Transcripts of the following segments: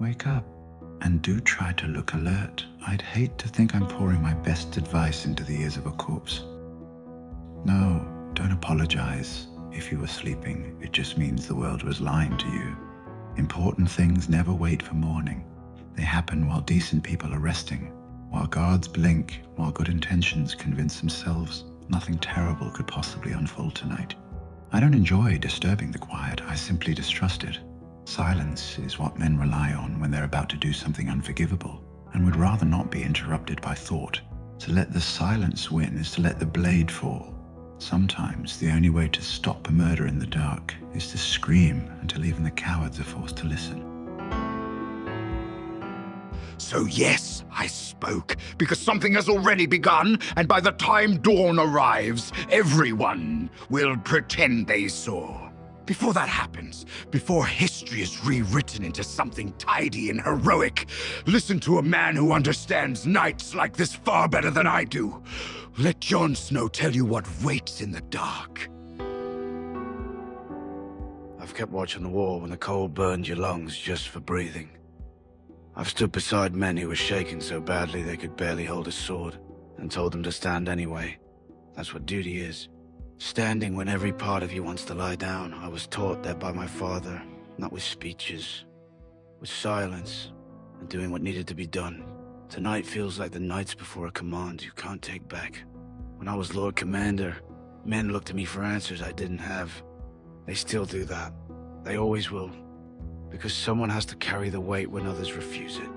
Wake up, and do try to look alert. I'd hate to think I'm pouring my best advice into the ears of a corpse. No, don't apologize. If you were sleeping, it just means the world was lying to you. Important things never wait for morning. They happen while decent people are resting, while guards blink, while good intentions convince themselves nothing terrible could possibly unfold tonight. I don't enjoy disturbing the quiet, I simply distrust it. Silence is what men rely on when they're about to do something unforgivable, and would rather not be interrupted by thought. To let the silence win is to let the blade fall. Sometimes the only way to stop a murder in the dark is to scream until even the cowards are forced to listen. So yes, I spoke, because something has already begun, and by the time dawn arrives, everyone will pretend they saw. Before that happens, before history is rewritten into something tidy and heroic, listen to a man who understands nights like this far better than I do. Let Jon Snow tell you what waits in the dark. I've kept watching the wall when the cold burned your lungs just for breathing. I've stood beside men who were shaking so badly they could barely hold a sword, and told them to stand anyway. That's what duty is. Standing when every part of you wants to lie down. I was taught that by my father, not with speeches, with silence, and doing what needed to be done. Tonight feels like the nights before a command you can't take back. When I was Lord Commander, men looked to me for answers I didn't have. They still do that. They always will. Because someone has to carry the weight when others refuse it.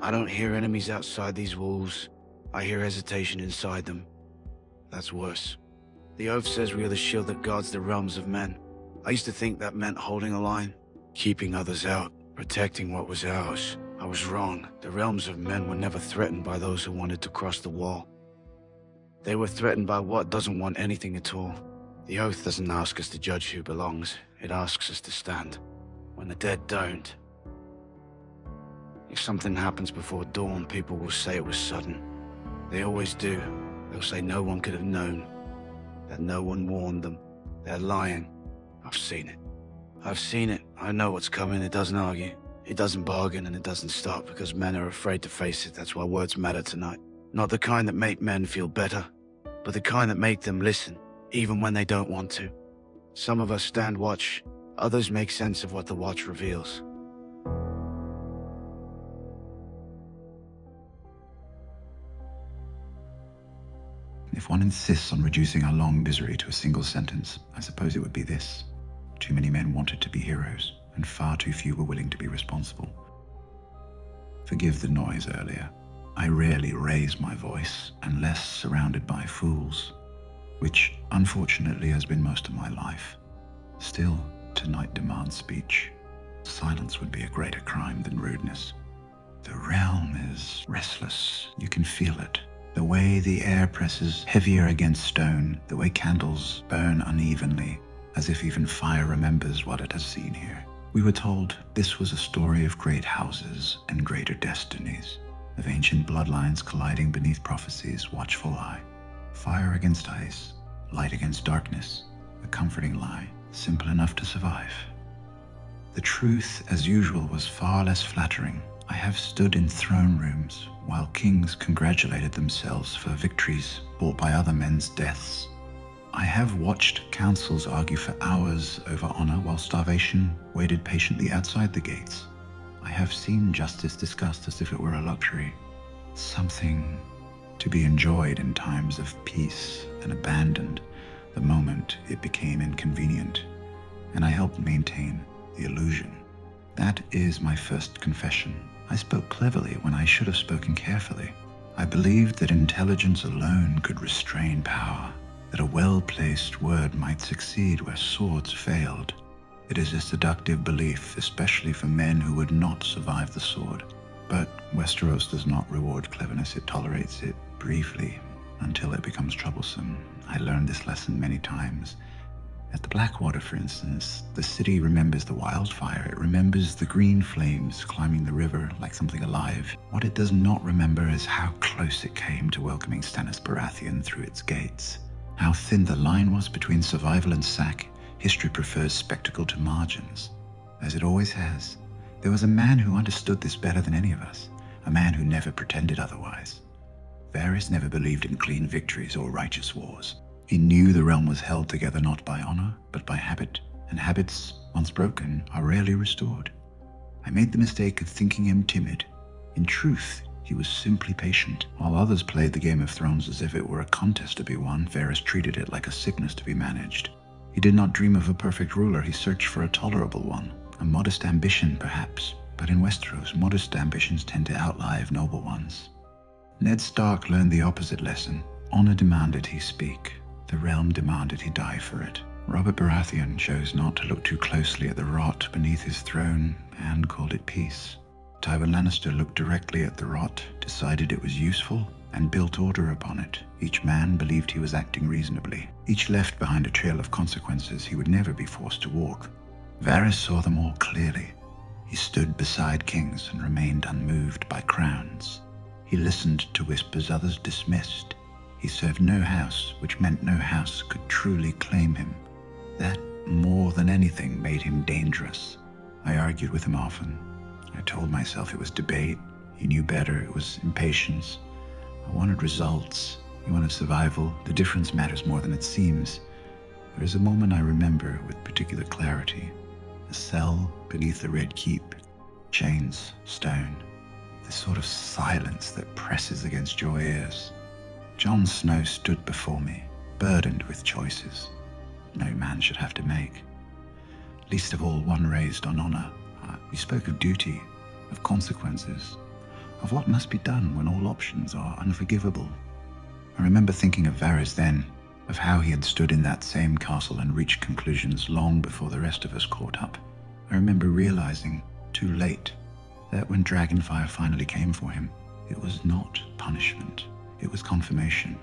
I don't hear enemies outside these walls. I hear hesitation inside them. That's worse. The oath says we are the shield that guards the realms of men. I used to think that meant holding a line, keeping others out, protecting what was ours. I was wrong. The realms of men were never threatened by those who wanted to cross the wall. They were threatened by what doesn't want anything at all. The oath doesn't ask us to judge who belongs. It asks us to stand. When the dead don't. If something happens before dawn, people will say it was sudden. They always do. They'll say no one could have known. That no one warned them. They're lying. I've seen it. I've seen it. I know what's coming. It doesn't argue. It doesn't bargain, and it doesn't stop because men are afraid to face it. That's why words matter tonight. Not the kind that make men feel better, but the kind that make them listen, even when they don't want to. Some of us stand watch. Others make sense of what the watch reveals. If one insists on reducing our long misery to a single sentence, I suppose it would be this. Too many men wanted to be heroes, and far too few were willing to be responsible. Forgive the noise earlier. I rarely raise my voice unless surrounded by fools, which unfortunately has been most of my life. Still, tonight demands speech. Silence would be a greater crime than rudeness. The realm is restless. You can feel it. The way the air presses heavier against stone, the way candles burn unevenly, as if even fire remembers what it has seen here. We were told this was a story of great houses and greater destinies, of ancient bloodlines colliding beneath prophecy's watchful eye. Fire against ice, light against darkness, a comforting lie, simple enough to survive. The truth, as usual, was far less flattering. I have stood in throne rooms while kings congratulated themselves for victories bought by other men's deaths. I have watched councils argue for hours over honor while starvation waited patiently outside the gates. I have seen justice discussed as if it were a luxury, something to be enjoyed in times of peace and abandoned the moment it became inconvenient, and I helped maintain the illusion. That is my first confession. I spoke cleverly when I should have spoken carefully. I believed that intelligence alone could restrain power, that a well-placed word might succeed where swords failed. It is a seductive belief, especially for men who would not survive the sword. But Westeros does not reward cleverness, it tolerates it briefly until it becomes troublesome. I learned this lesson many times. At the Blackwater, for instance, the city remembers the wildfire. It remembers the green flames climbing the river like something alive. What it does not remember is how close it came to welcoming Stannis Baratheon through its gates. How thin the line was between survival and sack. History prefers spectacle to margins, as it always has. There was a man who understood this better than any of us, a man who never pretended otherwise. Varys never believed in clean victories or righteous wars. He knew the realm was held together not by honor, but by habit, and habits, once broken, are rarely restored. I made the mistake of thinking him timid. In truth, he was simply patient. While others played the Game of Thrones as if it were a contest to be won, Varys treated it like a sickness to be managed. He did not dream of a perfect ruler, he searched for a tolerable one. A modest ambition, perhaps, but in Westeros, modest ambitions tend to outlive noble ones. Ned Stark learned the opposite lesson. Honor demanded he speak. The realm demanded he die for it. Robert Baratheon chose not to look too closely at the rot beneath his throne and called it peace. Tyrion Lannister looked directly at the rot, decided it was useful, and built order upon it. Each man believed he was acting reasonably. Each left behind a trail of consequences he would never be forced to walk. Varys saw them all clearly. He stood beside kings and remained unmoved by crowns. He listened to whispers others dismissed. He served no house, which meant no house could truly claim him. That, more than anything, made him dangerous. I argued with him often. I told myself it was debate. He knew better. It was impatience. I wanted results. He wanted survival. The difference matters more than it seems. There is a moment I remember with particular clarity. A cell beneath the Red Keep. Chains, stone. This sort of silence that presses against your ears. Jon Snow stood before me, burdened with choices no man should have to make. Least of all one raised on honor. We spoke of duty, of consequences, of what must be done when all options are unforgivable. I remember thinking of Varys then, of how he had stood in that same castle and reached conclusions long before the rest of us caught up. I remember realizing, too late, that when Dragonfire finally came for him, it was not punishment, it was confirmation.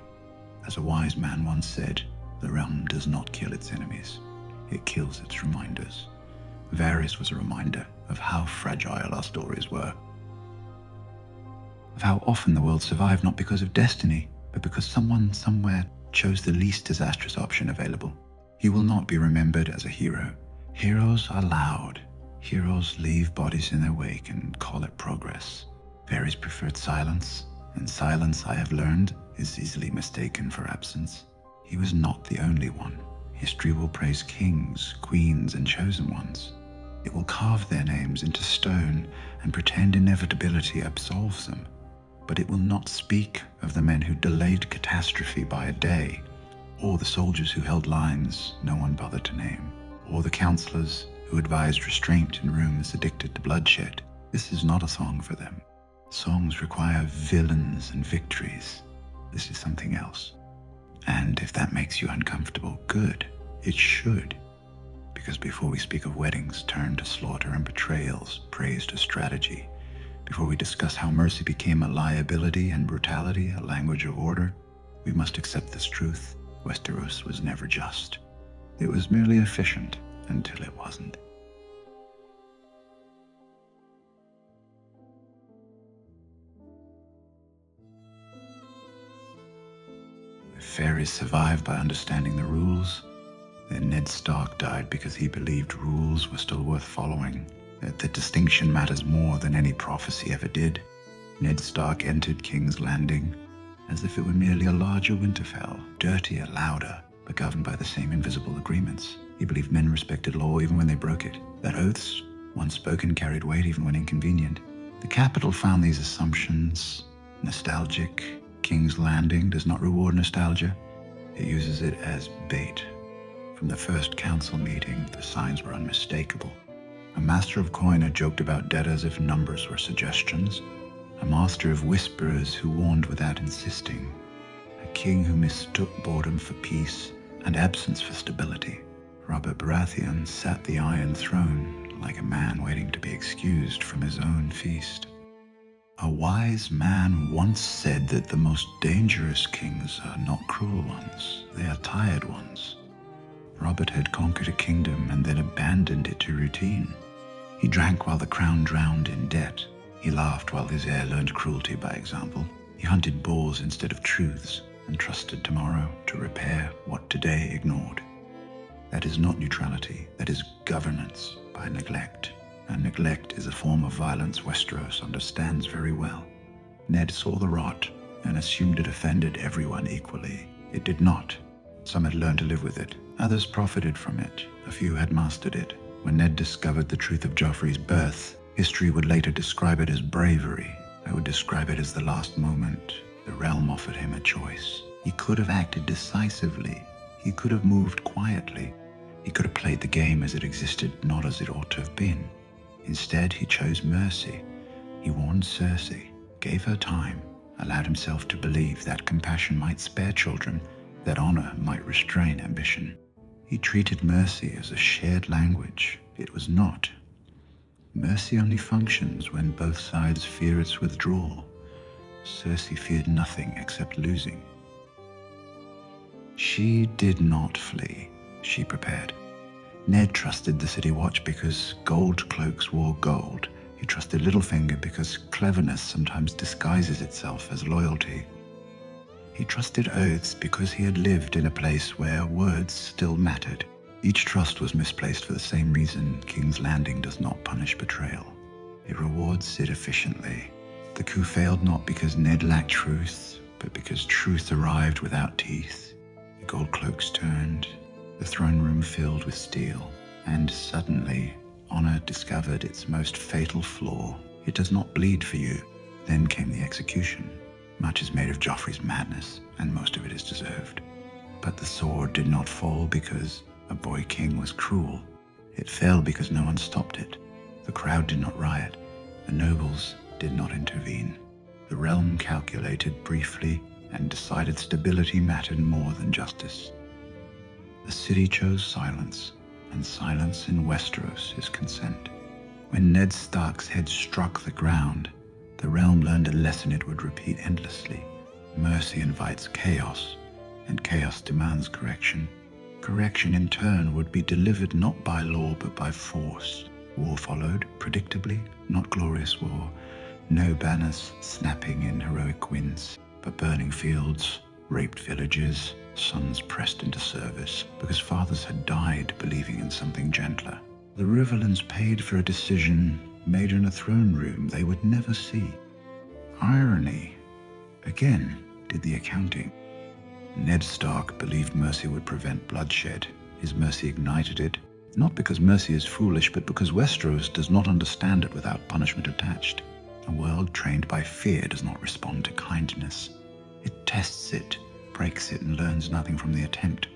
As a wise man once said, the realm does not kill its enemies, it kills its reminders. Varys was a reminder of how fragile our stories were, of how often the world survived not because of destiny, but because someone somewhere chose the least disastrous option available. He will not be remembered as a hero. Heroes are loud. Heroes leave bodies in their wake and call it progress. Varys preferred silence, and silence, I have learned, is easily mistaken for absence. He was not the only one. History will praise kings, queens, and chosen ones. It will carve their names into stone and pretend inevitability absolves them. But it will not speak of the men who delayed catastrophe by a day, or the soldiers who held lines no one bothered to name, or the counselors who advised restraint in rooms addicted to bloodshed. This is not a song for them. Songs require villains and victories. This is something else. And if that makes you uncomfortable, good. It should. Because before we speak of weddings turned to slaughter and betrayals, praise to strategy, before we discuss how mercy became a liability and brutality a language of order, we must accept this truth. Westeros was never just. It was merely efficient until it wasn't. If fairies survived by understanding the rules, then Ned Stark died because he believed rules were still worth following, that the distinction matters more than any prophecy ever did. Ned Stark entered King's Landing as if it were merely a larger Winterfell, dirtier, louder, but governed by the same invisible agreements. He believed men respected law even when they broke it, that oaths, once spoken, carried weight even when inconvenient. The capital found these assumptions nostalgic. King's Landing does not reward nostalgia. It uses it as bait. From the first council meeting, the signs were unmistakable. A master of coin had joked about debt as if numbers were suggestions. A master of whisperers who warned without insisting. A king who mistook boredom for peace and absence for stability. Robert Baratheon sat the Iron Throne like a man waiting to be excused from his own feast. A wise man once said that the most dangerous kings are not cruel ones, they are tired ones. Robert had conquered a kingdom and then abandoned it to routine. He drank while the crown drowned in debt. He laughed while his heir learned cruelty by example. He hunted boars instead of truths and trusted tomorrow to repair what today ignored. That is not neutrality, that is governance by neglect. and neglect is a form of violence Westeros understands very well. Ned saw the rot and assumed it offended everyone equally. It did not. Some had learned to live with it. Others profited from it. A few had mastered it. When Ned discovered the truth of Joffrey's birth, history would later describe it as bravery. I would describe it as the last moment. The realm offered him a choice. He could have acted decisively. He could have moved quietly. He could have played the game as it existed, not as it ought to have been. Instead, he chose mercy. He warned Cersei, gave her time, allowed himself to believe that compassion might spare children, that honor might restrain ambition. He treated mercy as a shared language. It was not. Mercy only functions when both sides fear its withdrawal. Cersei feared nothing except losing. She did not flee. She prepared. Ned trusted the City Watch because gold cloaks wore gold. He trusted Littlefinger because cleverness sometimes disguises itself as loyalty. He trusted oaths because he had lived in a place where words still mattered. Each trust was misplaced for the same reason King's Landing does not punish betrayal. It rewards it efficiently. The coup failed not because Ned lacked truth, but because truth arrived without teeth. The gold cloaks turned, the throne room filled with steel, and suddenly, honor discovered its most fatal flaw. It does not bleed for you. Then came the execution. Much is made of Joffrey's madness, and most of it is deserved. But the sword did not fall because a boy king was cruel. It fell because no one stopped it. The crowd did not riot. The nobles did not intervene. The realm calculated briefly and decided stability mattered more than justice. The city chose silence, and silence in Westeros is consent. When Ned Stark's head struck the ground, the realm learned a lesson it would repeat endlessly. Mercy invites chaos, and chaos demands correction. Correction in turn would be delivered not by law but by force. War followed, predictably, not glorious war. No banners snapping in heroic winds, but burning fields, raped villages, sons pressed into service because fathers had died believing in something gentler. The Riverlands paid for a decision made in a throne room they would never see. Irony, again, did the accounting. Ned Stark believed mercy would prevent bloodshed. His mercy ignited it, not because mercy is foolish, but because Westeros does not understand it without punishment attached. A world trained by fear does not respond to kindness. It tests it, breaks it, and learns nothing from the attempt.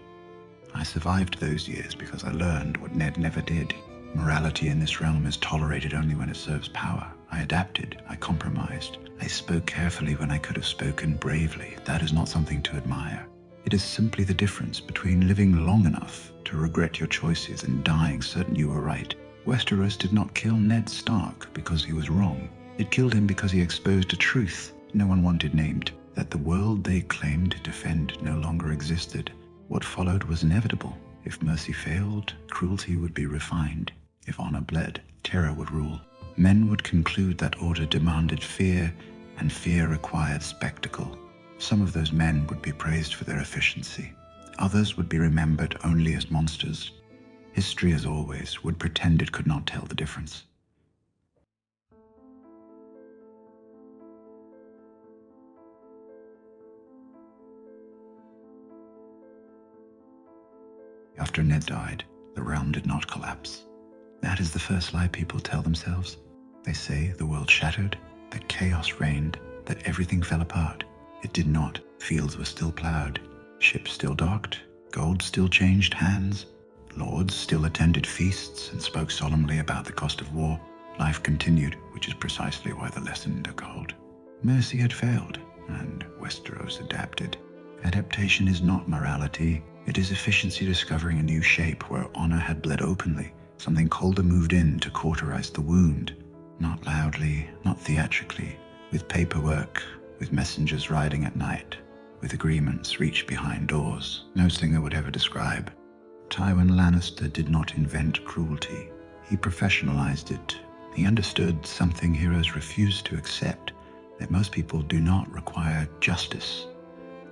I survived those years because I learned what Ned never did. Morality in this realm is tolerated only when it serves power. I adapted, I compromised. I spoke carefully when I could have spoken bravely. That is not something to admire. It is simply the difference between living long enough to regret your choices and dying certain you were right. Westeros did not kill Ned Stark because he was wrong. It killed him because he exposed a truth no one wanted named, that the world they claimed to defend no longer existed. What followed was inevitable. If mercy failed, cruelty would be refined. If honor bled, terror would rule. Men would conclude that order demanded fear, and fear required spectacle. Some of those men would be praised for their efficiency. Others would be remembered only as monsters. History, as always, would pretend it could not tell the difference. After Ned died, the realm did not collapse. That is the first lie people tell themselves. They say the world shattered, that chaos reigned, that everything fell apart. It did not. Fields were still plowed, ships still docked, gold still changed hands, lords still attended feasts and spoke solemnly about the cost of war. Life continued, which is precisely why the lesson took hold. Mercy had failed, and Westeros adapted. Adaptation is not morality. It is efficiency discovering a new shape where honor had bled openly. Something colder moved in to cauterize the wound. Not loudly, not theatrically, with paperwork, with messengers riding at night, with agreements reached behind doors no singer would ever describe. Tyrion Lannister did not invent cruelty. He professionalized it. He understood something heroes refuse to accept, that most people do not require justice.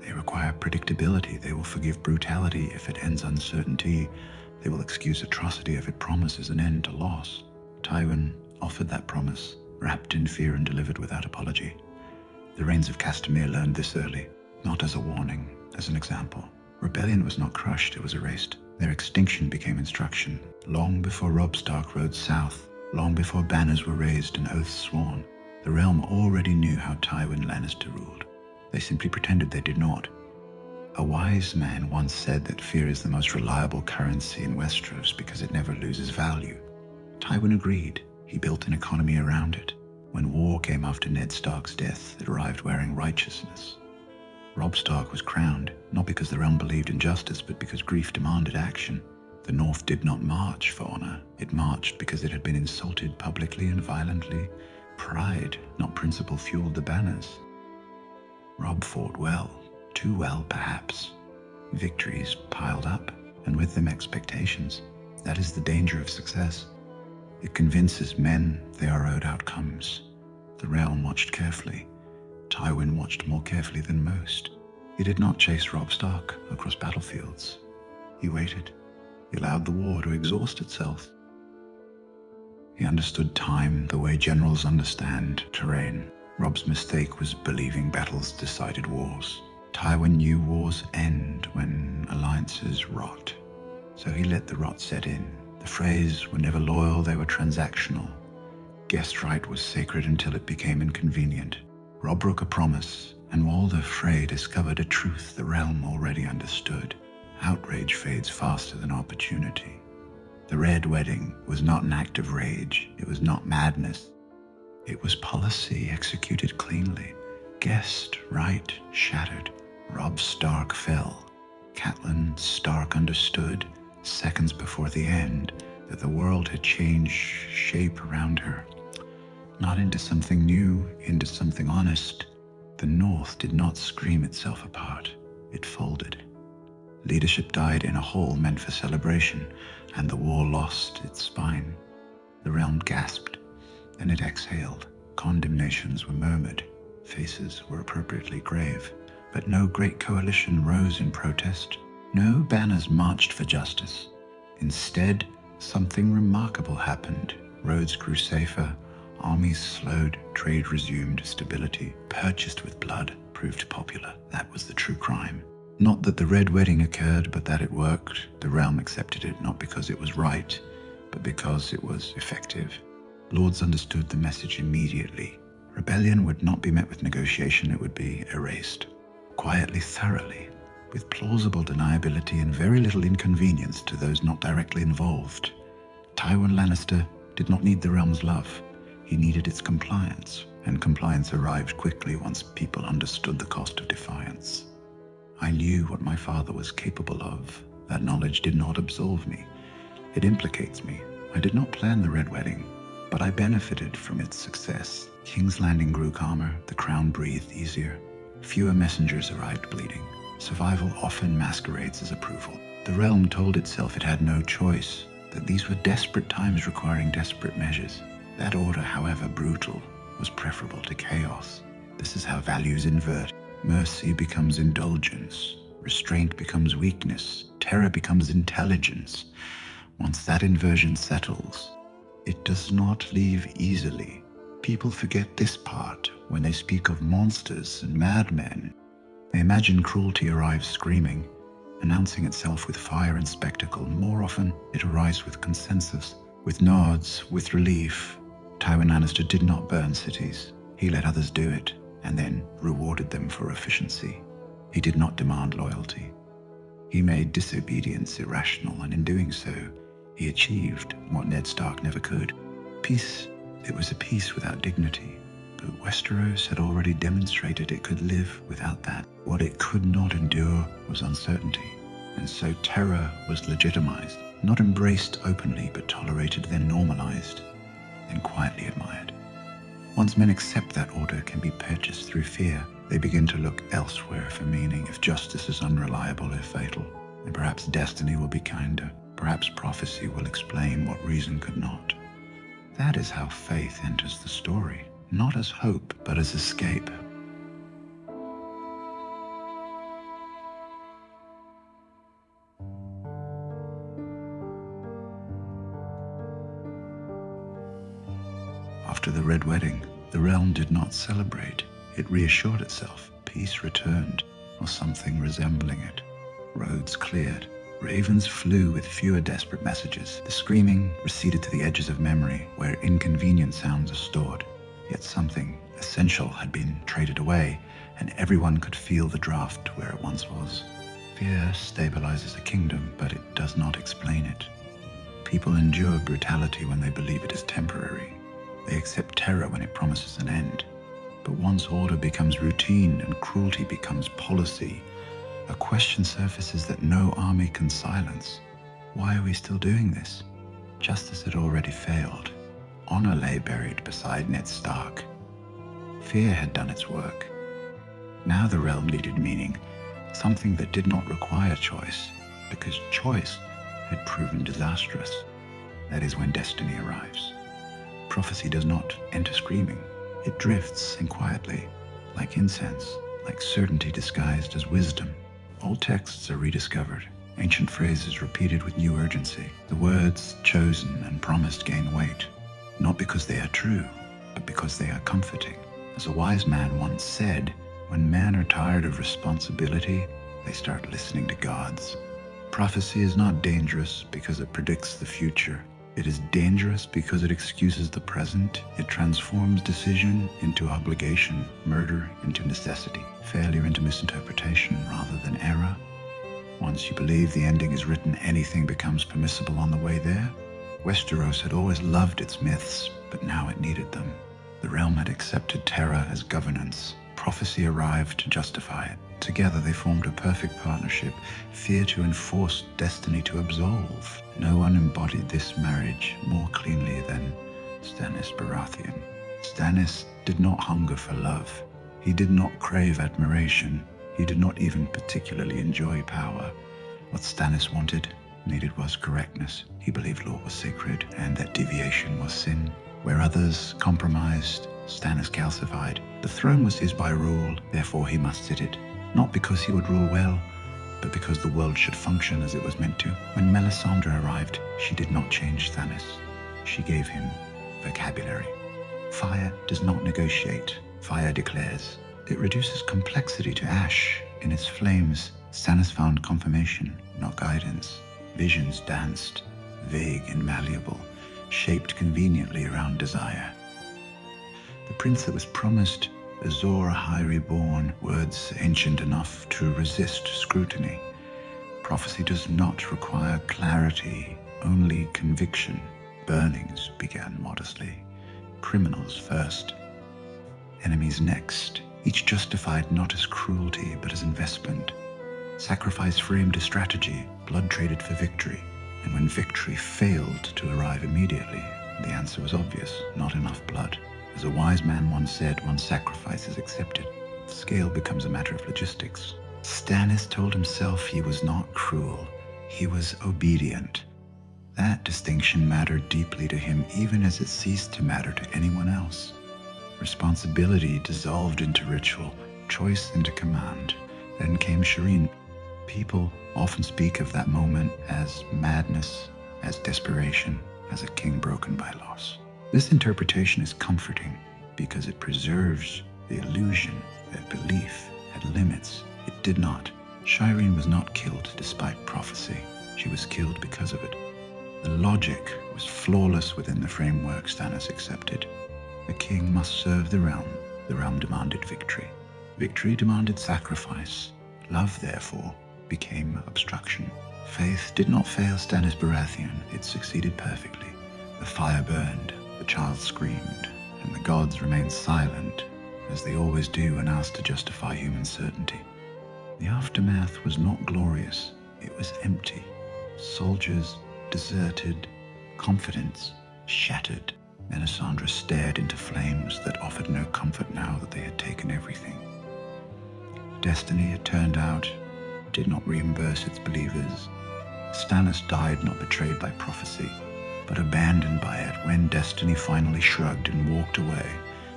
They require predictability. They will forgive brutality if it ends uncertainty. They will excuse atrocity if it promises an end to loss. Tywin offered that promise, wrapped in fear and delivered without apology. The Rains of Castamere learned this early, not as a warning, as an example. Rebellion was not crushed, it was erased. Their extinction became instruction, long before Robb Stark rode south, long before banners were raised and oaths sworn. The realm already knew how Tywin Lannister ruled. They simply pretended they did not. A wise man once said that fear is the most reliable currency in Westeros because it never loses value. Tywin agreed. He built an economy around it. When war came after Ned Stark's death, it arrived wearing righteousness. Robb Stark was crowned, not because the realm believed in justice, but because grief demanded action. The North did not march for honor. It marched because it had been insulted publicly and violently. Pride, not principle, fueled the banners. Robb fought well, too well perhaps. Victories piled up, and with them expectations. That is the danger of success. It convinces men they are owed outcomes. The realm watched carefully. Tywin watched more carefully than most. He did not chase Robb Stark across battlefields. He waited. He allowed the war to exhaust itself. He understood time the way generals understand terrain. Robb's mistake was believing battles decided wars. Tywin knew wars end when alliances rot. So he let the rot set in. The Freys were never loyal, they were transactional. Guest right was sacred until it became inconvenient. Robb broke a promise, and Walder Frey discovered a truth the realm already understood. Outrage fades faster than opportunity. The Red Wedding was not an act of rage. It was not madness. It was policy executed cleanly. Guest right shattered. Robb Stark fell. Catelyn Stark understood, seconds before the end, that the world had changed shape around her. Not into something new, into something honest. The North did not scream itself apart. It folded. Leadership died in a hall meant for celebration, and the war lost its spine. The realm gasped, then it exhaled. Condemnations were murmured. Faces were appropriately grave. But no great coalition rose in protest. No banners marched for justice. Instead, something remarkable happened. Roads grew safer. Armies slowed, trade resumed, stability, purchased with blood, proved popular. That was the true crime. Not that the Red Wedding occurred, but that it worked. The realm accepted it not because it was right, but because it was effective. Lords understood the message immediately. Rebellion would not be met with negotiation, it would be erased. Quietly, thoroughly, with plausible deniability and very little inconvenience to those not directly involved. Tywin Lannister did not need the realm's love. He needed its compliance, and compliance arrived quickly once people understood the cost of defiance. I knew what my father was capable of. That knowledge did not absolve me. It implicates me. I did not plan the Red Wedding, but I benefited from its success. King's Landing grew calmer, the crown breathed easier. Fewer messengers arrived bleeding. Survival often masquerades as approval. The realm told itself it had no choice, that these were desperate times requiring desperate measures. That order, however brutal, was preferable to chaos. This is how values invert. Mercy becomes indulgence. Restraint becomes weakness. Terror becomes intelligence. Once that inversion settles, it does not leave easily. People forget this part when they speak of monsters and madmen. They imagine cruelty arrives screaming, announcing itself with fire and spectacle. More often, it arrives with consensus, with nods, with relief. Tywin Lannister did not burn cities. He let others do it, and then rewarded them for efficiency. He did not demand loyalty. He made disobedience irrational, and in doing so, he achieved what Ned Stark never could. Peace. It was a peace without dignity. But Westeros had already demonstrated it could live without that. What it could not endure was uncertainty. And so terror was legitimized, not embraced openly, but tolerated, then normalized, then quietly admired. Once men accept that order can be purchased through fear, they begin to look elsewhere for meaning. If justice is unreliable, if fatal, then perhaps destiny will be kinder. Perhaps prophecy will explain what reason could not. That is how faith enters the story, not as hope, but as escape. After the Red Wedding, the realm did not celebrate. It reassured itself. Peace returned, or something resembling it. Roads cleared. Ravens flew with fewer desperate messages. The screaming receded to the edges of memory, where inconvenient sounds are stored. Yet something essential had been traded away, and everyone could feel the draft where it once was. Fear stabilizes a kingdom, but it does not explain it. People endure brutality when they believe it is temporary. They accept terror when it promises an end. But once order becomes routine and cruelty becomes policy, a question surfaces that no army can silence. Why are we still doing this? Justice had already failed. Honor lay buried beside Ned Stark. Fear had done its work. Now the realm needed meaning, something that did not require choice, because choice had proven disastrous. That is when destiny arrives. Prophecy does not enter screaming. It drifts in quietly, like incense, like certainty disguised as wisdom. Old texts are rediscovered, ancient phrases repeated with new urgency. The words chosen and promised gain weight, not because they are true, but because they are comforting. As a wise man once said, when men are tired of responsibility, they start listening to gods. Prophecy is not dangerous because it predicts the future. It is dangerous because it excuses the present. It transforms decision into obligation, murder into necessity, failure into misinterpretation rather than error. Once you believe the ending is written, anything becomes permissible on the way there. Westeros had always loved its myths, but now it needed them. The realm had accepted terror as governance. Prophecy arrived to justify it. Together they formed a perfect partnership, fear to enforce, destiny to absolve. No one embodied this marriage more cleanly than Stannis Baratheon. Stannis did not hunger for love. He did not crave admiration. He did not even particularly enjoy power. What Stannis needed was correctness. He believed law was sacred and that deviation was sin. Where others compromised, Stannis calcified. The throne was his by rule, therefore he must sit it. Not because he would rule well, but because the world should function as it was meant to. When Melisandre arrived, she did not change Stannis. She gave him vocabulary. Fire does not negotiate. Fire declares. It reduces complexity to ash. In its flames, Stannis found confirmation, not guidance. Visions danced, vague and malleable, shaped conveniently around desire. The prince that was promised, Azor High Reborn, words ancient enough to resist scrutiny. Prophecy does not require clarity, only conviction. Burnings began modestly. Criminals first. Enemies next. Each justified not as cruelty, but as investment. Sacrifice framed a strategy, blood traded for victory. And when victory failed to arrive immediately, the answer was obvious: not enough blood. As a wise man once said, one sacrifice is accepted. The scale becomes a matter of logistics. Stannis told himself he was not cruel. He was obedient. That distinction mattered deeply to him, even as it ceased to matter to anyone else. Responsibility dissolved into ritual, choice into command. Then came Shireen. People often speak of that moment as madness, as desperation, as a king broken by loss. This interpretation is comforting because it preserves the illusion that belief had limits. It did not. Shireen was not killed despite prophecy. She was killed because of it. The logic was flawless within the framework Stannis accepted. The king must serve the realm. The realm demanded victory. Victory demanded sacrifice. Love, therefore, became obstruction. Faith did not fail Stannis Baratheon. It succeeded perfectly. The fire burned. The child screamed, and the gods remained silent, as they always do when asked to justify human certainty. The aftermath was not glorious, it was empty. Soldiers deserted, confidence shattered. Melisandre stared into flames that offered no comfort now that they had taken everything. Destiny, it turned out, did not reimburse its believers. Stannis died not betrayed by prophecy, but abandoned by it. When destiny finally shrugged and walked away,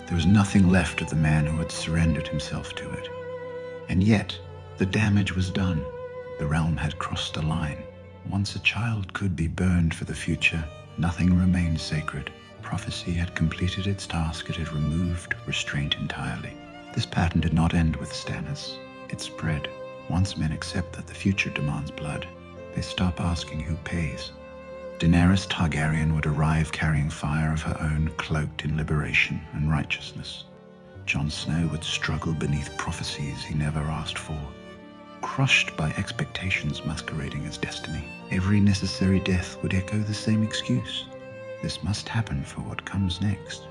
there was nothing left of the man who had surrendered himself to it. And yet, the damage was done. The realm had crossed a line. Once a child could be burned for the future, nothing remained sacred. Prophecy had completed its task. It had removed restraint entirely. This pattern did not end with Stannis. It spread. Once men accept that the future demands blood, they stop asking who pays. Daenerys Targaryen would arrive carrying fire of her own, cloaked in liberation and righteousness. Jon Snow would struggle beneath prophecies he never asked for, crushed by expectations masquerading as destiny. Every necessary death would echo the same excuse. This must happen for what comes next.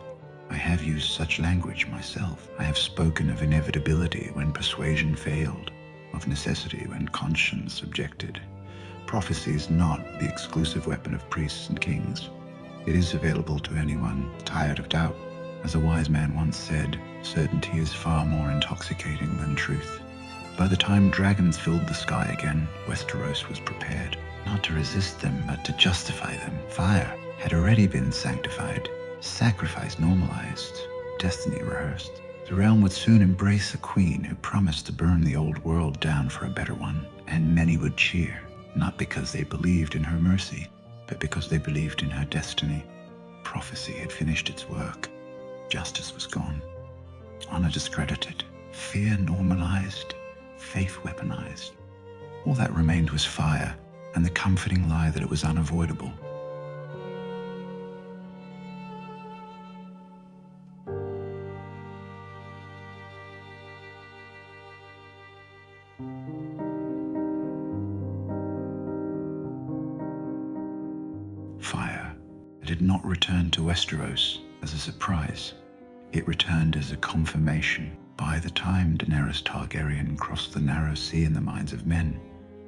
I have used such language myself. I have spoken of inevitability when persuasion failed, of necessity when conscience objected. Prophecy is not the exclusive weapon of priests and kings. It is available to anyone tired of doubt. As a wise man once said, certainty is far more intoxicating than truth. By the time dragons filled the sky again, Westeros was prepared, not to resist them, but to justify them. Fire had already been sanctified, sacrifice normalized, destiny rehearsed. The realm would soon embrace a queen who promised to burn the old world down for a better one, and many would cheer, not because they believed in her mercy, but because they believed in her destiny. Prophecy had finished its work. Justice was gone. Honor discredited. Fear normalized. Faith weaponized. All that remained was fire, and the comforting lie that it was unavoidable. Fire. It had not returned to Westeros as a surprise. It returned as a confirmation. By the time Daenerys Targaryen crossed the narrow sea in the minds of men,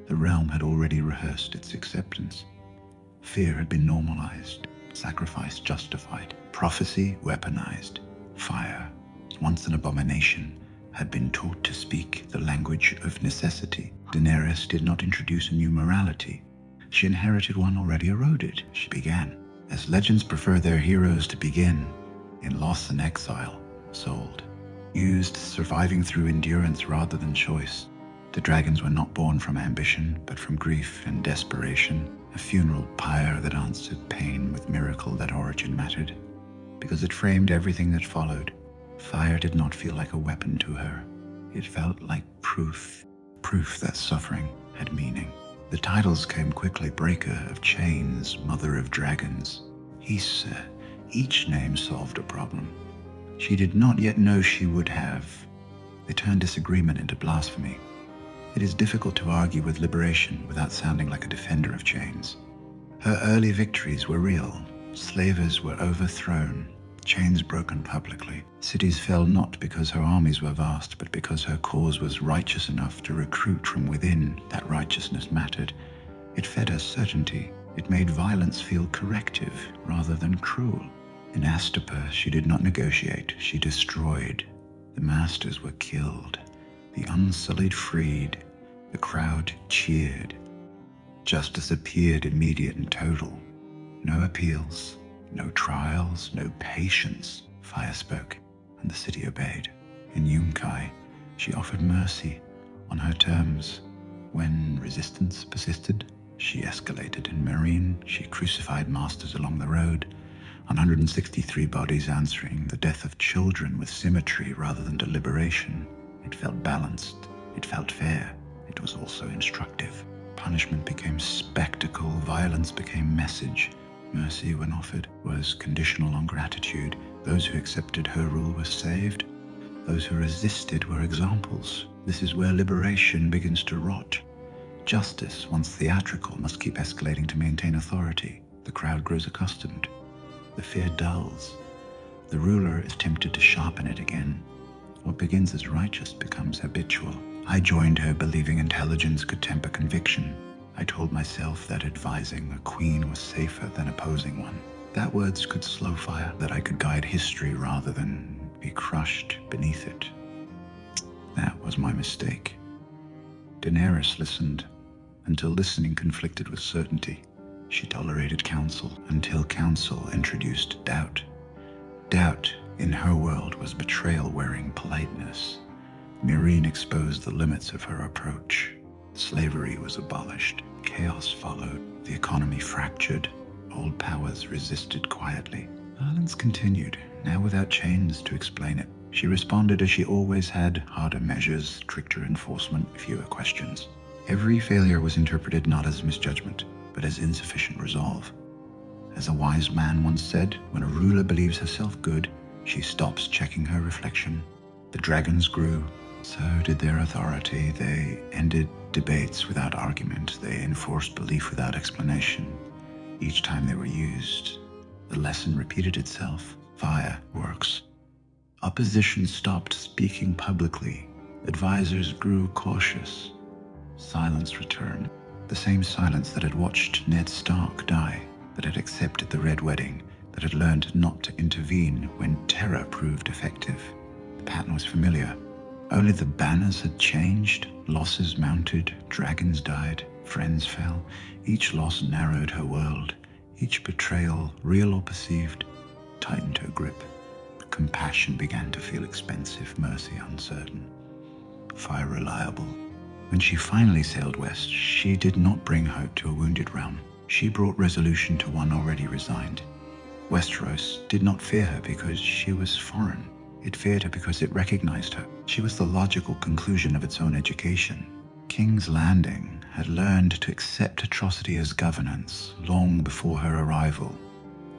the realm had already rehearsed its acceptance. Fear had been normalized, sacrifice justified, prophecy weaponized. Fire, once an abomination, had been taught to speak the language of necessity. Daenerys did not introduce a new morality. She inherited one already eroded. She began, as legends prefer their heroes to begin, in loss and exile, sold, used, surviving through endurance rather than choice. The dragons were not born from ambition, but from grief and desperation, a funeral pyre that answered pain with miracle that origin mattered, because it framed everything that followed. Fire did not feel like a weapon to her. It felt like proof that suffering had meaning. The titles came quickly: Breaker of Chains, Mother of Dragons, Issa. Each name solved a problem she did not yet know she would have. They turned disagreement into blasphemy. It is difficult to argue with liberation without sounding like a defender of chains. Her early victories were real. Slavers were overthrown, chains broken publicly. Cities fell not because her armies were vast, but because her cause was righteous enough to recruit from within. That righteousness mattered. It fed her certainty. It made violence feel corrective rather than cruel. In Astapor, she did not negotiate, she destroyed. The masters were killed, the unsullied freed. The crowd cheered. Justice appeared immediate and total. No appeals, no trials, no patience. Fire spoke, and the city obeyed. In Yunkai, she offered mercy on her terms. When resistance persisted, she escalated. In Meereen, she crucified masters along the road. 163 bodies answering, the death of children with symmetry rather than deliberation. It felt balanced. It felt fair. It was also instructive. Punishment became spectacle. Violence became message. Mercy, when offered, was conditional on gratitude. Those who accepted her rule were saved. Those who resisted were examples. This is where liberation begins to rot. Justice, once theatrical, must keep escalating to maintain authority. The crowd grows accustomed. The fear dulls. The ruler is tempted to sharpen it again. What begins as righteous becomes habitual. I joined her believing intelligence could temper conviction. I told myself that advising a queen was safer than opposing one. That words could slow fire, that I could guide history rather than be crushed beneath it. That was my mistake. Daenerys listened, until listening conflicted with certainty. She tolerated counsel until counsel introduced doubt. Doubt, in her world, was betrayal wearing politeness. Meereen exposed the limits of her approach. Slavery was abolished. Chaos followed. The economy fractured. Old powers resisted quietly. Violence continued, now without chains to explain it. She responded as she always had, harder measures, stricter enforcement, fewer questions. Every failure was interpreted not as misjudgment, but as insufficient resolve. As a wise man once said, when a ruler believes herself good, she stops checking her reflection. The dragons grew, so did their authority. They ended debates without argument. They enforced belief without explanation. Each time they were used, the lesson repeated itself. Fire works. Opposition stopped speaking publicly. Advisors grew cautious. Silence returned. The same silence that had watched Ned Stark die, that had accepted the Red Wedding, that had learned not to intervene when terror proved effective. The pattern was familiar. Only the banners had changed. Losses mounted, dragons died, friends fell. Each loss narrowed her world. Each betrayal, real or perceived, tightened her grip. Compassion began to feel expensive, mercy uncertain, fire reliable. When she finally sailed west, she did not bring hope to a wounded realm. She brought resolution to one already resigned. Westeros did not fear her because she was foreign. It feared her because it recognized her. She was the logical conclusion of its own education. King's Landing had learned to accept atrocity as governance long before her arrival.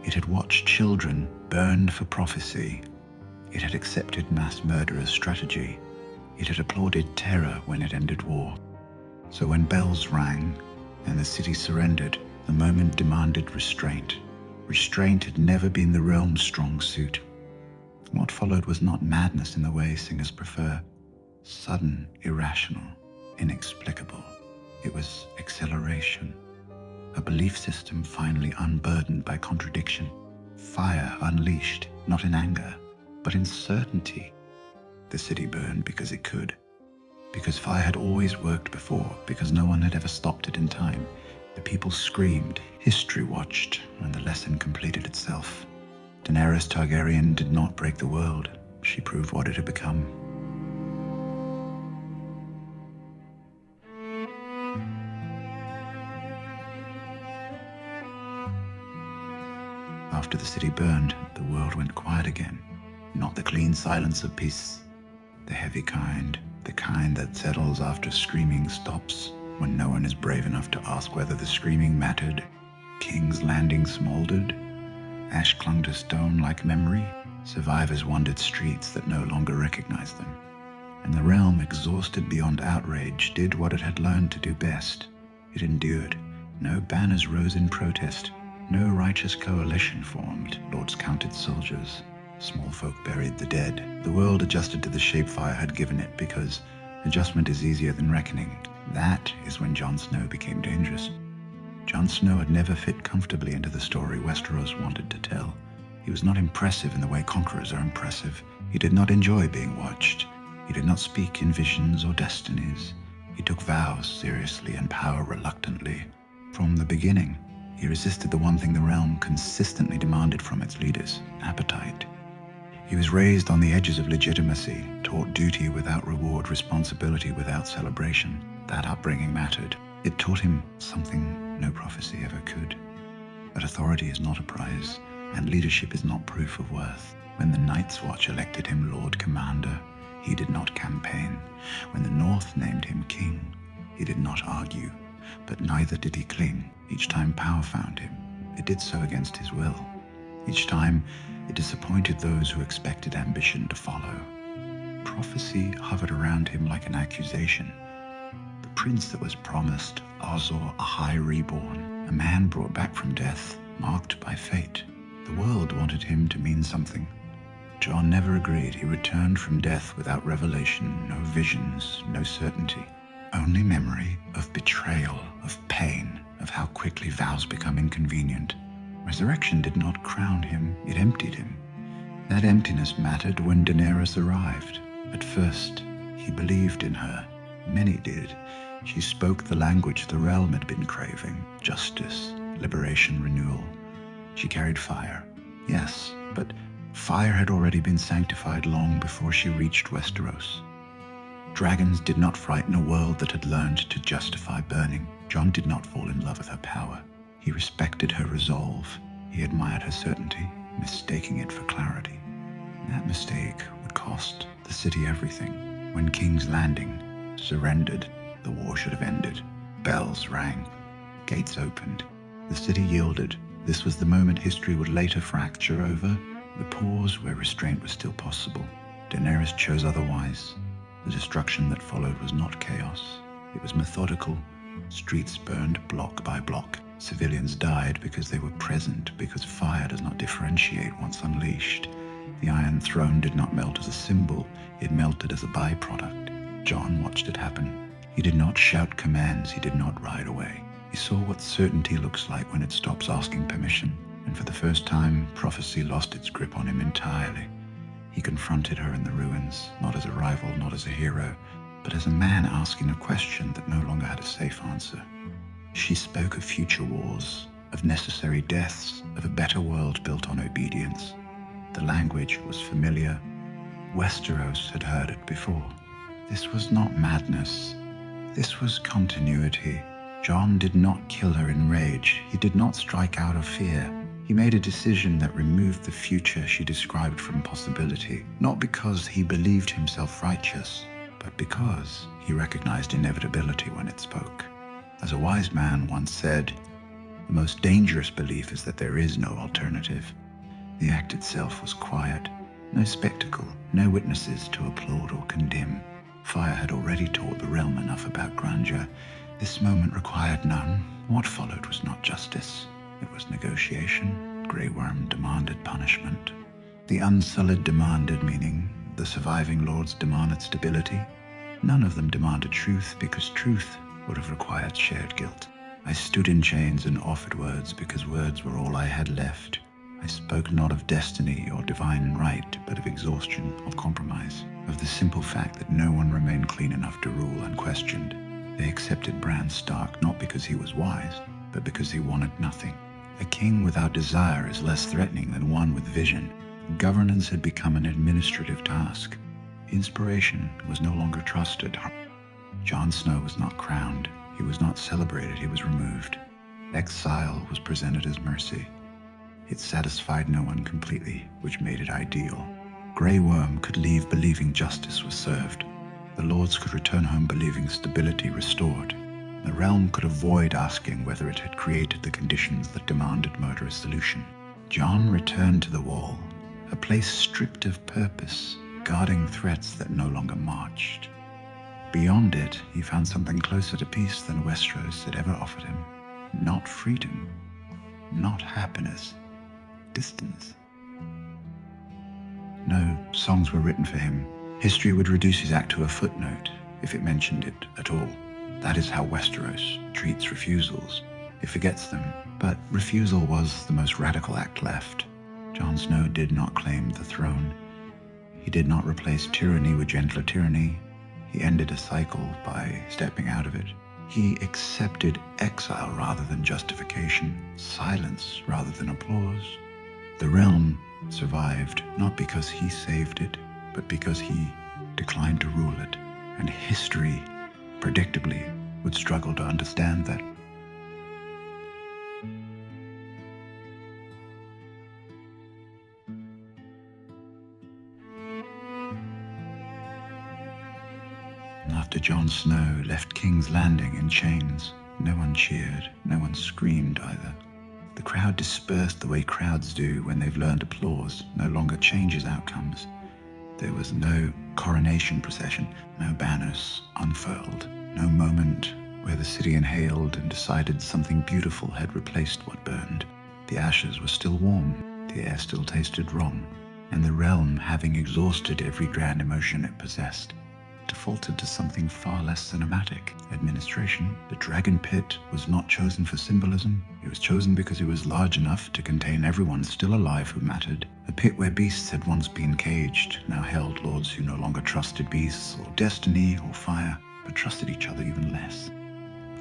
It had watched children burned for prophecy. It had accepted mass murder as strategy. It had applauded terror when it ended war. So when bells rang and the city surrendered, the moment demanded restraint. Restraint had never been the realm's strong suit. What followed was not madness in the way singers prefer. Sudden, irrational, inexplicable. It was acceleration. A belief system finally unburdened by contradiction. Fire unleashed, not in anger, but in certainty. The city burned because it could. Because fire had always worked before, because no one had ever stopped it in time. The people screamed, history watched, and the lesson completed itself. Daenerys Targaryen did not break the world. She proved what it had become. After the city burned, the world went quiet again. Not the clean silence of peace. The heavy kind. The kind that settles after screaming stops, when no one is brave enough to ask whether the screaming mattered. King's Landing smoldered. Ash clung to stone like memory. Survivors wandered streets that no longer recognized them. And the realm, exhausted beyond outrage, did what it had learned to do best. It endured. No banners rose in protest. No righteous coalition formed. Lords counted soldiers. Small folk buried the dead. The world adjusted to the shape fire had given it, because adjustment is easier than reckoning. That is when Jon Snow became dangerous. Jon Snow had never fit comfortably into the story Westeros wanted to tell. He was not impressive in the way conquerors are impressive. He did not enjoy being watched. He did not speak in visions or destinies. He took vows seriously and power reluctantly. From the beginning, he resisted the one thing the realm consistently demanded from its leaders: appetite. He was raised on the edges of legitimacy, taught duty without reward, responsibility without celebration. That upbringing mattered. It taught him something no prophecy ever could. That authority is not a prize, and leadership is not proof of worth. When the Night's Watch elected him Lord Commander, he did not campaign. When the North named him king, he did not argue. But neither did he cling. Each time power found him, it did so against his will. Each time, it disappointed those who expected ambition to follow. Prophecy hovered around him like an accusation. The prince that was promised, Azor, a high reborn, a man brought back from death, marked by fate. The world wanted him to mean something. Jon never agreed. He returned from death without revelation, no visions, no certainty. Only memory of betrayal, of pain, of how quickly vows become inconvenient. Resurrection did not crown him, it emptied him. That emptiness mattered when Daenerys arrived. At first, he believed in her. Many did. She spoke the language the realm had been craving: justice, liberation, renewal. She carried fire. Yes, but fire had already been sanctified long before she reached Westeros. Dragons did not frighten a world that had learned to justify burning. Jon did not fall in love with her power. He respected her resolve. He admired her certainty. mistaking it for clarity. That mistake would cost the city everything. When King's Landing surrendered, the war should have ended. Bells rang. Gates opened. The city yielded. This was the moment history would later fracture over. The pause where restraint was still possible. Daenerys chose otherwise. The destruction that followed was not chaos. It was methodical. Streets burned block by block. Civilians died because they were present, because fire does not differentiate once unleashed. The Iron Throne did not melt as a symbol. It melted as a byproduct. Jon watched it happen. He did not shout commands. He did not ride away. He saw what certainty looks like when it stops asking permission. And for the first time, prophecy lost its grip on him entirely. He confronted her in the ruins, not as a rival, not as a hero, but as a man asking a question that no longer had a safe answer. She spoke of future wars, of necessary deaths, of a better world built on obedience. The language was familiar. Westeros had heard it before. This was not madness. This was continuity. Jon did not kill her in rage. He did not strike out of fear. He made a decision that removed the future she described from possibility, not because he believed himself righteous, but because he recognized inevitability when it spoke. As a wise man once said, the most dangerous belief is that there is no alternative. The act itself was quiet, no spectacle, no witnesses to applaud or condemn. Fire had already taught the realm enough about grandeur. This moment required none. What followed was not justice. It was negotiation. Grey Worm demanded punishment. The Unsullied demanded meaning. The surviving lords demanded stability. None of them demanded truth, because truth would have required shared guilt. I stood in chains and offered words, because words were all I had left. I spoke not of destiny or divine right, but of exhaustion, of compromise, of the simple fact that no one remained clean enough to rule unquestioned. They accepted Bran Stark not because he was wise, but because he wanted nothing. A king without desire is less threatening than one with vision. Governance had become an administrative task. Inspiration was no longer trusted. Jon Snow was not crowned. He was not celebrated. He was removed. Exile was presented as mercy. It satisfied no one completely, which made it ideal. Grey Worm could leave believing justice was served. The lords could return home believing stability restored. The realm could avoid asking whether it had created the conditions that demanded murderous solution. Jon returned to the Wall, a place stripped of purpose, guarding threats that no longer marched. Beyond it, he found something closer to peace than Westeros had ever offered him. Not freedom, not happiness, distance. No songs were written for him. History would reduce his act to a footnote, if it mentioned it at all. That is how Westeros treats refusals. It forgets them, but refusal was the most radical act left. Jon Snow did not claim the throne. He did not replace tyranny with gentler tyranny. He ended a cycle by stepping out of it. He accepted exile rather than justification, silence rather than applause. The realm survived not because he saved it, but because he declined to rule it. And history, predictably, would struggle to understand that. After Jon Snow left King's Landing in chains, no one cheered, no one screamed either. The crowd dispersed the way crowds do when they've learned applause no longer changes outcomes. There was no coronation procession, no banners unfurled, no moment where the city inhaled and decided something beautiful had replaced what burned. The ashes were still warm, the air still tasted wrong, and the realm, having exhausted every grand emotion it possessed, defaulted to something far less cinematic. Administration. The dragon pit was not chosen for symbolism. It was chosen because it was large enough to contain everyone still alive who mattered. A pit where beasts had once been caged now held lords who no longer trusted beasts or destiny or fire, but trusted each other even less.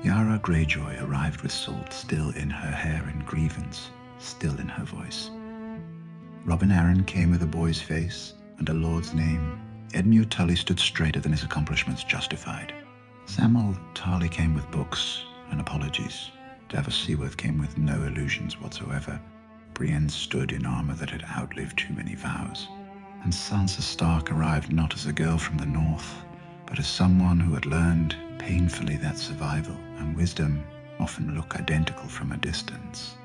Yara Greyjoy arrived with salt still in her hair and grievance, still in her voice. Robin Arryn came with a boy's face and a lord's name. Edmure Tully stood straighter than his accomplishments justified. Samwell Tarly came with books and apologies. Davos Seaworth came with no illusions whatsoever. Brienne stood in armor that had outlived too many vows. And Sansa Stark arrived not as a girl from the north, but as someone who had learned painfully that survival and wisdom often look identical from a distance.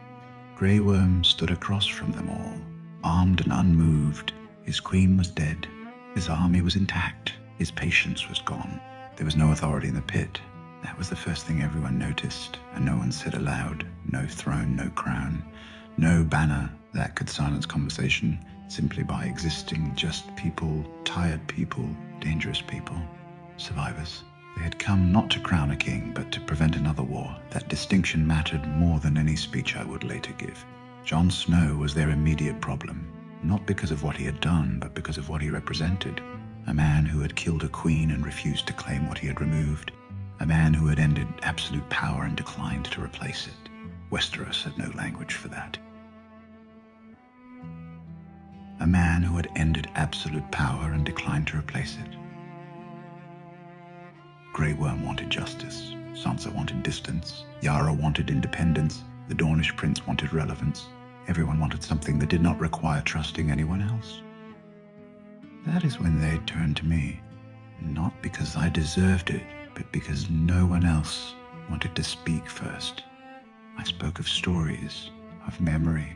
Grey Worm stood across from them all, armed and unmoved. His queen was dead. His army was intact. His patience was gone. There was no authority in the pit. That was the first thing everyone noticed, and no one said aloud. No throne, no crown, no banner that could silence conversation simply by existing. Just people, tired people, dangerous people, survivors. They had come not to crown a king, but to prevent another war. That distinction mattered more than any speech I would later give. Jon Snow was their immediate problem, not because of what he had done, but because of what he represented. A man who had killed a queen and refused to claim what he had removed. A man who had ended absolute power and declined to replace it. Westeros had no language for that. A man who had ended absolute power and declined to replace it. Grey Worm wanted justice. Sansa wanted distance. Yara wanted independence. The Dornish prince wanted relevance. Everyone wanted something that did not require trusting anyone else. That is when they turned to me, not because I deserved it, but because no one else wanted to speak first. I spoke of stories, of memory,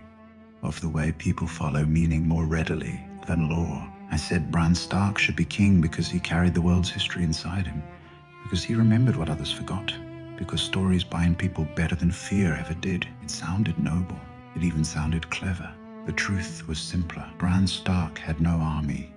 of the way people follow meaning more readily than law. I said Bran Stark should be king because he carried the world's history inside him, because he remembered what others forgot, because stories bind people better than fear ever did. It sounded noble. It even sounded clever. The truth was simpler. Bran Stark had no army.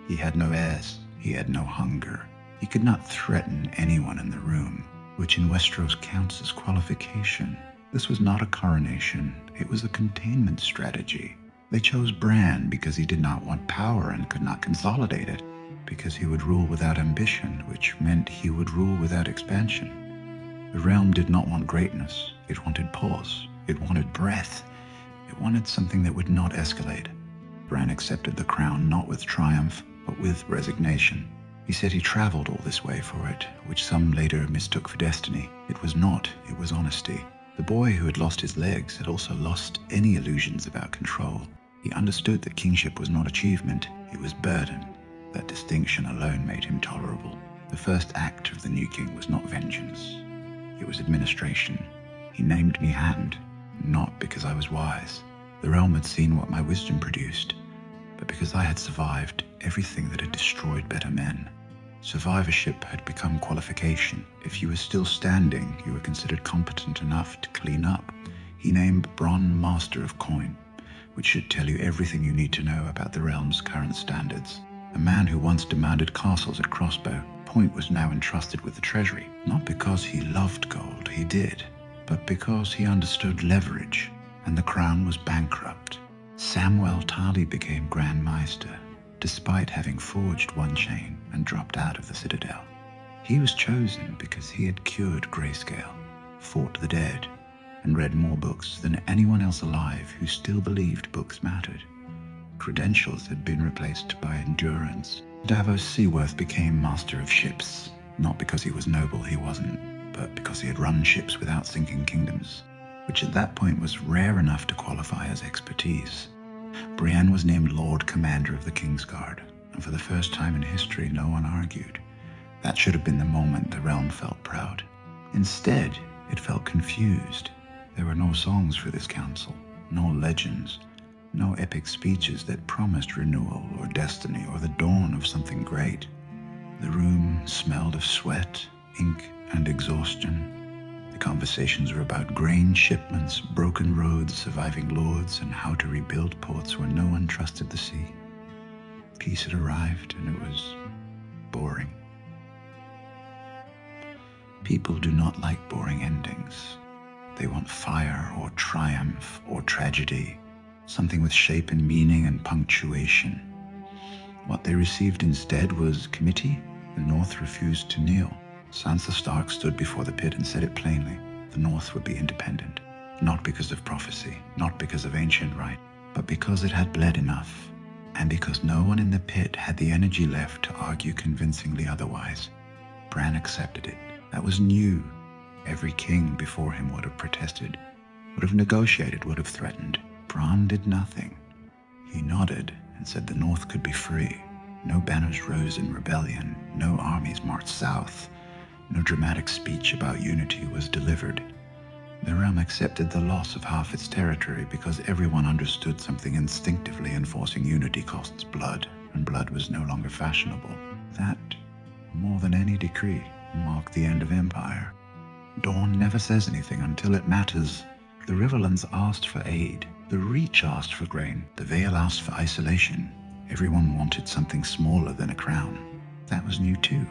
He had no heirs. He had no hunger. He could not threaten anyone in the room, which in Westeros counts as qualification. This was not a coronation. It was a containment strategy. They chose Bran because he did not want power and could not consolidate it, because he would rule without ambition, which meant he would rule without expansion. The realm did not want greatness. It wanted pause. It wanted breath. It wanted something that would not escalate. Bran accepted the crown not with triumph, but with resignation. He said he traveled all this way for it, which some later mistook for destiny. It was not, it was honesty. The boy who had lost his legs had also lost any illusions about control. He understood that kingship was not achievement, it was burden. That distinction alone made him tolerable. The first act of the new king was not vengeance. It was administration. He named me Hand, not because I was wise. The realm had seen what my wisdom produced, but because I had survived everything that had destroyed better men. Survivorship had become qualification. If you were still standing, you were considered competent enough to clean up. He named Bronn Master of Coin, which should tell you everything you need to know about the realm's current standards. A man who once demanded castles at Crossbow Point was now entrusted with the treasury, not because he loved gold, he did, but because he understood leverage, and the crown was bankrupt. Samwell Tarly became Grand Maester, despite having forged one chain and dropped out of the Citadel. He was chosen because he had cured grayscale, fought the dead, and read more books than anyone else alive who still believed books mattered. Credentials had been replaced by endurance. Davos Seaworth became Master of Ships, not because he was noble, he wasn't, but because he had run ships without sinking kingdoms, which at that point was rare enough to qualify as expertise. Brienne was named Lord Commander of the Kingsguard, and for the first time in history, no one argued. That should have been the moment the realm felt proud. Instead, it felt confused. There were no songs for this council, no legends, no epic speeches that promised renewal or destiny or the dawn of something great. The room smelled of sweat, ink, and exhaustion. The conversations were about grain shipments, broken roads, surviving lords, and how to rebuild ports where no one trusted the sea. Peace had arrived, and it was boring. People do not like boring endings. They want fire or triumph or tragedy, something with shape and meaning and punctuation. What they received instead was committee. The North refused to kneel. Sansa Stark stood before the pit and said it plainly. The North would be independent, not because of prophecy, not because of ancient right, but because it had bled enough, and because no one in the pit had the energy left to argue convincingly otherwise. Bran accepted it. That was new. Every king before him would have protested, would have negotiated, would have threatened. Bran did nothing. He nodded and said the North could be free. No banners rose in rebellion, no armies marched south, no dramatic speech about unity was delivered. The realm accepted the loss of half its territory because everyone understood something instinctively enforcing unity costs blood, and blood was no longer fashionable. That, more than any decree, marked the end of empire. Dawn never says anything until it matters. The Riverlands asked for aid. The Reach asked for grain. The Vale asked for isolation. Everyone wanted something smaller than a crown. That was new too.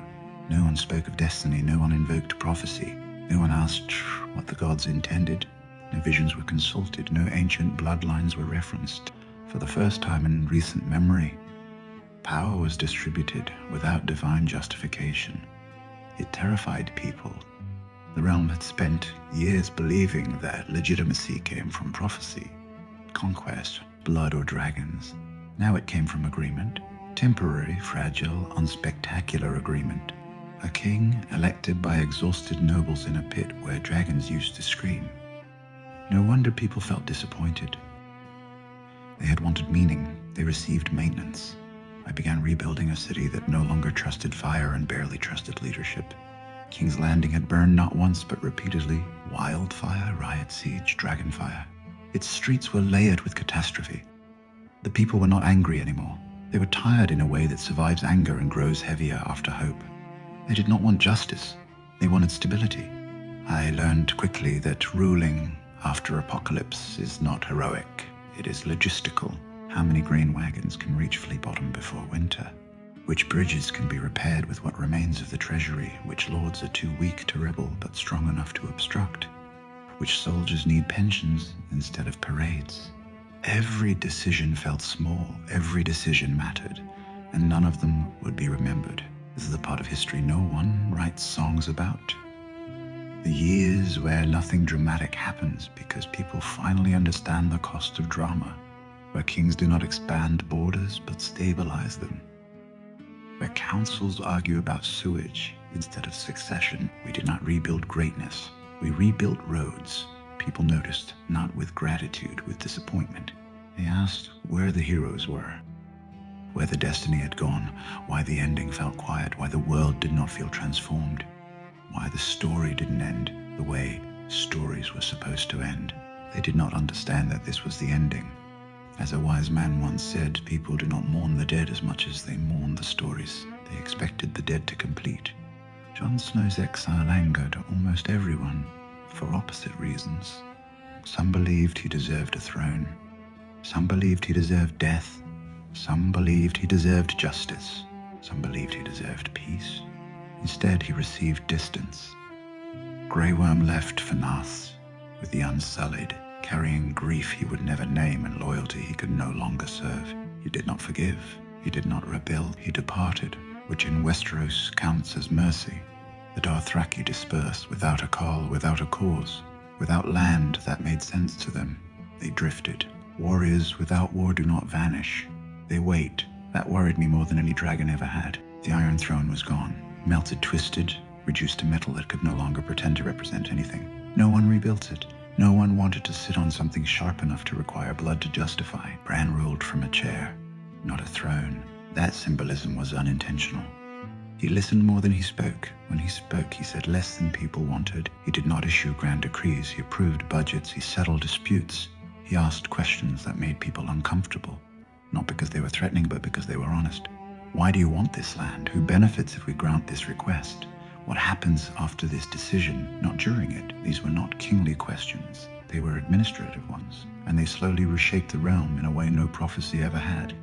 No one spoke of destiny. No one invoked prophecy. No one asked what the gods intended. No visions were consulted. No ancient bloodlines were referenced. For the first time in recent memory, power was distributed without divine justification. It terrified people. The realm had spent years believing that legitimacy came from prophecy, conquest, blood, or dragons. Now it came from agreement. Temporary, fragile, unspectacular agreement. A king elected by exhausted nobles in a pit where dragons used to scream. No wonder people felt disappointed. They had wanted meaning. They received maintenance. I began rebuilding a city that no longer trusted fire and barely trusted leadership. King's Landing had burned not once but repeatedly. Wildfire, riot, siege, dragonfire. Its streets were layered with catastrophe. The people were not angry anymore. They were tired in a way that survives anger and grows heavier after hope. They did not want justice. They wanted stability. I learned quickly that ruling after apocalypse is not heroic. It is logistical. How many grain wagons can reach Flea Bottom before winter? Which bridges can be repaired with what remains of the treasury? Which lords are too weak to rebel but strong enough to obstruct? Which soldiers need pensions instead of parades? Every decision felt small. Every decision mattered, and none of them would be remembered. This is the part of history no one writes songs about. The years where nothing dramatic happens because people finally understand the cost of drama. Where kings do not expand borders but stabilize them. Where councils argue about sewage instead of succession. We did not rebuild greatness. We rebuilt roads. People noticed, not with gratitude, with disappointment. They asked where the heroes were. Where the destiny had gone, why the ending felt quiet, why the world did not feel transformed, why the story didn't end the way stories were supposed to end. They did not understand that this was the ending. As a wise man once said, people do not mourn the dead as much as they mourn the stories. They expected the dead to complete. Jon Snow's exile angered almost everyone, for opposite reasons. Some believed he deserved a throne. Some believed he deserved death. Some believed he deserved justice. Some believed he deserved peace. Instead, he received distance. Grey Worm left for Nath with the Unsullied, carrying grief he would never name and loyalty he could no longer serve. He did not forgive. He did not rebuild. He departed, which in Westeros counts as mercy. The Dothraki dispersed without a call, without a cause, without land that made sense to them. They drifted. Warriors without war do not vanish. They wait. That worried me more than any dragon ever had. The Iron Throne was gone. Melted, twisted, reduced to metal that could no longer pretend to represent anything. No one rebuilt it. No one wanted to sit on something sharp enough to require blood to justify. Bran ruled from a chair, not a throne. That symbolism was unintentional. He listened more than he spoke. When he spoke, he said less than people wanted. He did not issue grand decrees. He approved budgets. He settled disputes. He asked questions that made people uncomfortable. Not because they were threatening, but because they were honest. Why do you want this land? Who benefits if we grant this request? What happens after this decision, not during it? These were not kingly questions. They were administrative ones, and they slowly reshaped the realm in a way no prophecy ever had.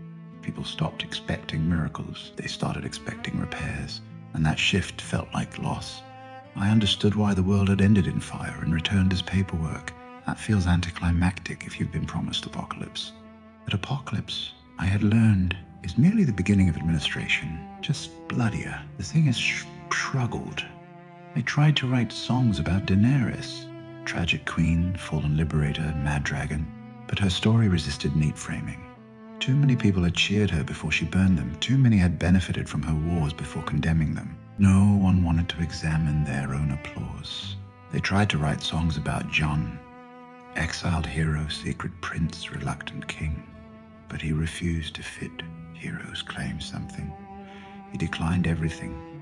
People stopped expecting miracles. They started expecting repairs, and that shift felt like loss. I understood why the world had ended in fire and returned as paperwork. That feels anticlimactic if you've been promised apocalypse. But apocalypse, I had learned, is merely the beginning of administration, just bloodier. The thing has struggled. They tried to write songs about Daenerys, tragic queen, fallen liberator, mad dragon, but her story resisted neat framing. Too many people had cheered her before she burned them. Too many had benefited from her wars before condemning them. No one wanted to examine their own applause. They tried to write songs about Jon. Exiled hero, secret prince, reluctant king. But he refused to fit heroes claim something. He declined everything.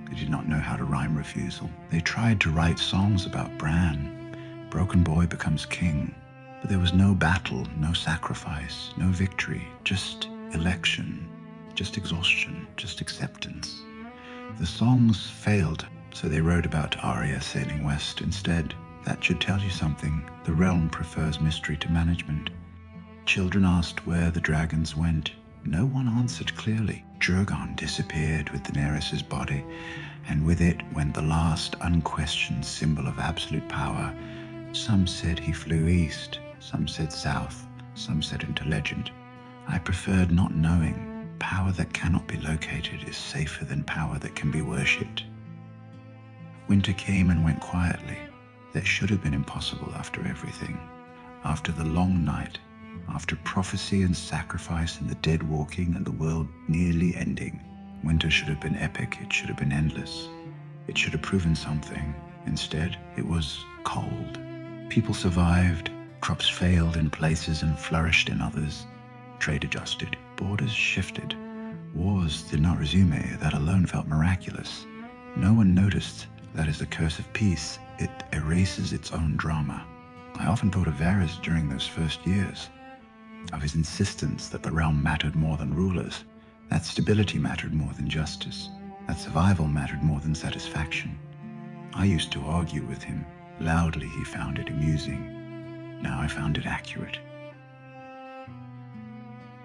He did not know how to rhyme refusal. They tried to write songs about Bran. Broken boy becomes king. But there was no battle, no sacrifice, no victory, just election, just exhaustion, just acceptance. The songs failed, so they wrote about Arya sailing west instead. That should tell you something. The realm prefers mystery to management. Children asked where the dragons went. No one answered clearly. Drogon disappeared with Daenerys' body, and with it went the last unquestioned symbol of absolute power. Some said he flew east, some said south, some said into legend. I preferred not knowing. Power that cannot be located is safer than power that can be worshipped. Winter came and went quietly. That should have been impossible after everything. After the long night, after prophecy and sacrifice and the dead walking and the world nearly ending. Winter should have been epic, it should have been endless. It should have proven something. Instead, it was cold. People survived, crops failed in places and flourished in others. Trade adjusted, borders shifted. Wars did not resume, that alone felt miraculous. No one noticed that is the curse of peace. It erases its own drama. I often thought of Varys during those first years, of his insistence that the realm mattered more than rulers, that stability mattered more than justice, that survival mattered more than satisfaction. I used to argue with him. Loudly he found it amusing. Now I found it accurate.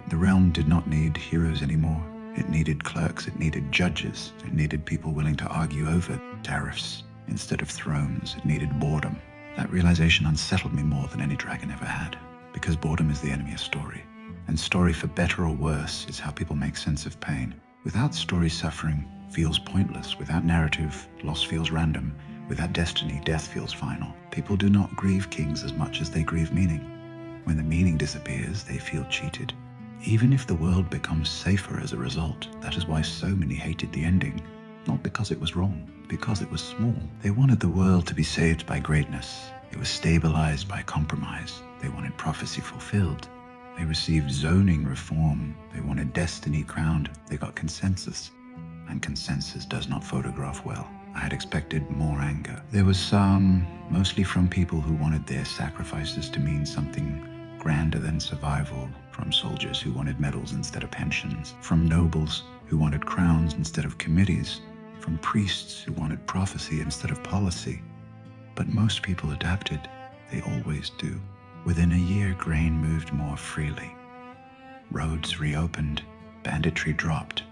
The realm did not need heroes anymore. It needed clerks, it needed judges, it needed people willing to argue over tariffs instead of thrones. It needed boredom. That realization unsettled me more than any dragon ever had, because boredom is the enemy of story. And story, for better or worse, is how people make sense of pain. Without story, suffering feels pointless. Without narrative, loss feels random. Without destiny, death feels final. People do not grieve kings as much as they grieve meaning. When the meaning disappears, they feel cheated. Even if the world becomes safer as a result, that is why so many hated the ending. Not because it was wrong, because it was small. They wanted the world to be saved by greatness. It was stabilized by compromise. They wanted prophecy fulfilled. They received zoning reform. They wanted destiny crowned. They got consensus. And consensus does not photograph well. I had expected more anger. There was some, mostly from people who wanted their sacrifices to mean something grander than survival, from soldiers who wanted medals instead of pensions, from nobles who wanted crowns instead of committees, from priests who wanted prophecy instead of policy. But most people adapted. They always do. Within a year, grain moved more freely. Roads reopened. Banditry dropped.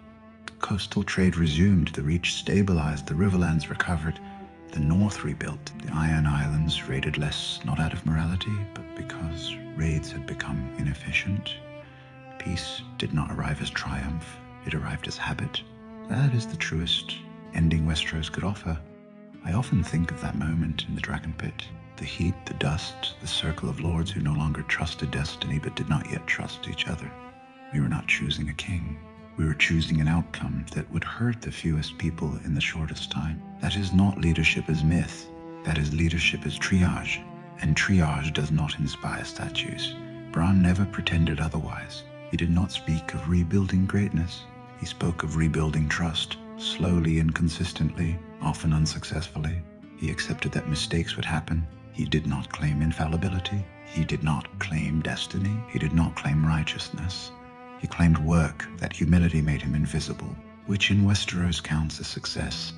Coastal trade resumed. The Reach stabilized. The Riverlands recovered. The North rebuilt. The Iron Islands raided less, not out of morality, but because raids had become inefficient. Peace did not arrive as triumph. It arrived as habit. That is the truest ending Westeros could offer. I often think of that moment in the Dragon Pit. The heat, the dust, the circle of lords who no longer trusted destiny but did not yet trust each other. We were not choosing a king. We were choosing an outcome that would hurt the fewest people in the shortest time. That is not leadership as myth. That is leadership as triage. And triage does not inspire statues. Bran never pretended otherwise. He did not speak of rebuilding greatness. He spoke of rebuilding trust, slowly and consistently, often unsuccessfully. He accepted that mistakes would happen. He did not claim infallibility. He did not claim destiny. He did not claim righteousness. He claimed work. That humility made him invisible, which in Westeros counts as success.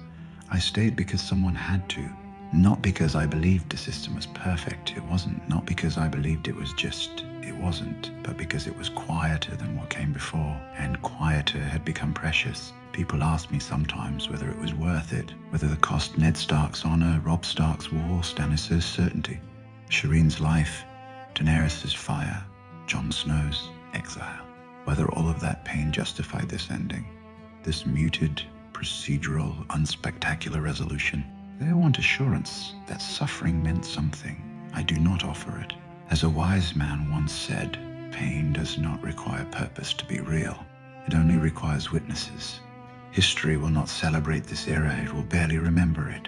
I stayed because someone had to. Not because I believed the system was perfect. It wasn't. Not because I believed it was just. It wasn't. But because it was quieter than what came before. And quieter had become precious. People asked me sometimes whether it was worth it. Whether the cost Ned Stark's honor, Robb Stark's war, Stannis' certainty. Shireen's life, Daenerys' fire, Jon Snow's exile. Whether all of that pain justified this ending. This muted, procedural, unspectacular resolution. They want assurance that suffering meant something. I do not offer it. As a wise man once said, pain does not require purpose to be real. It only requires witnesses. History will not celebrate this era. It will barely remember it.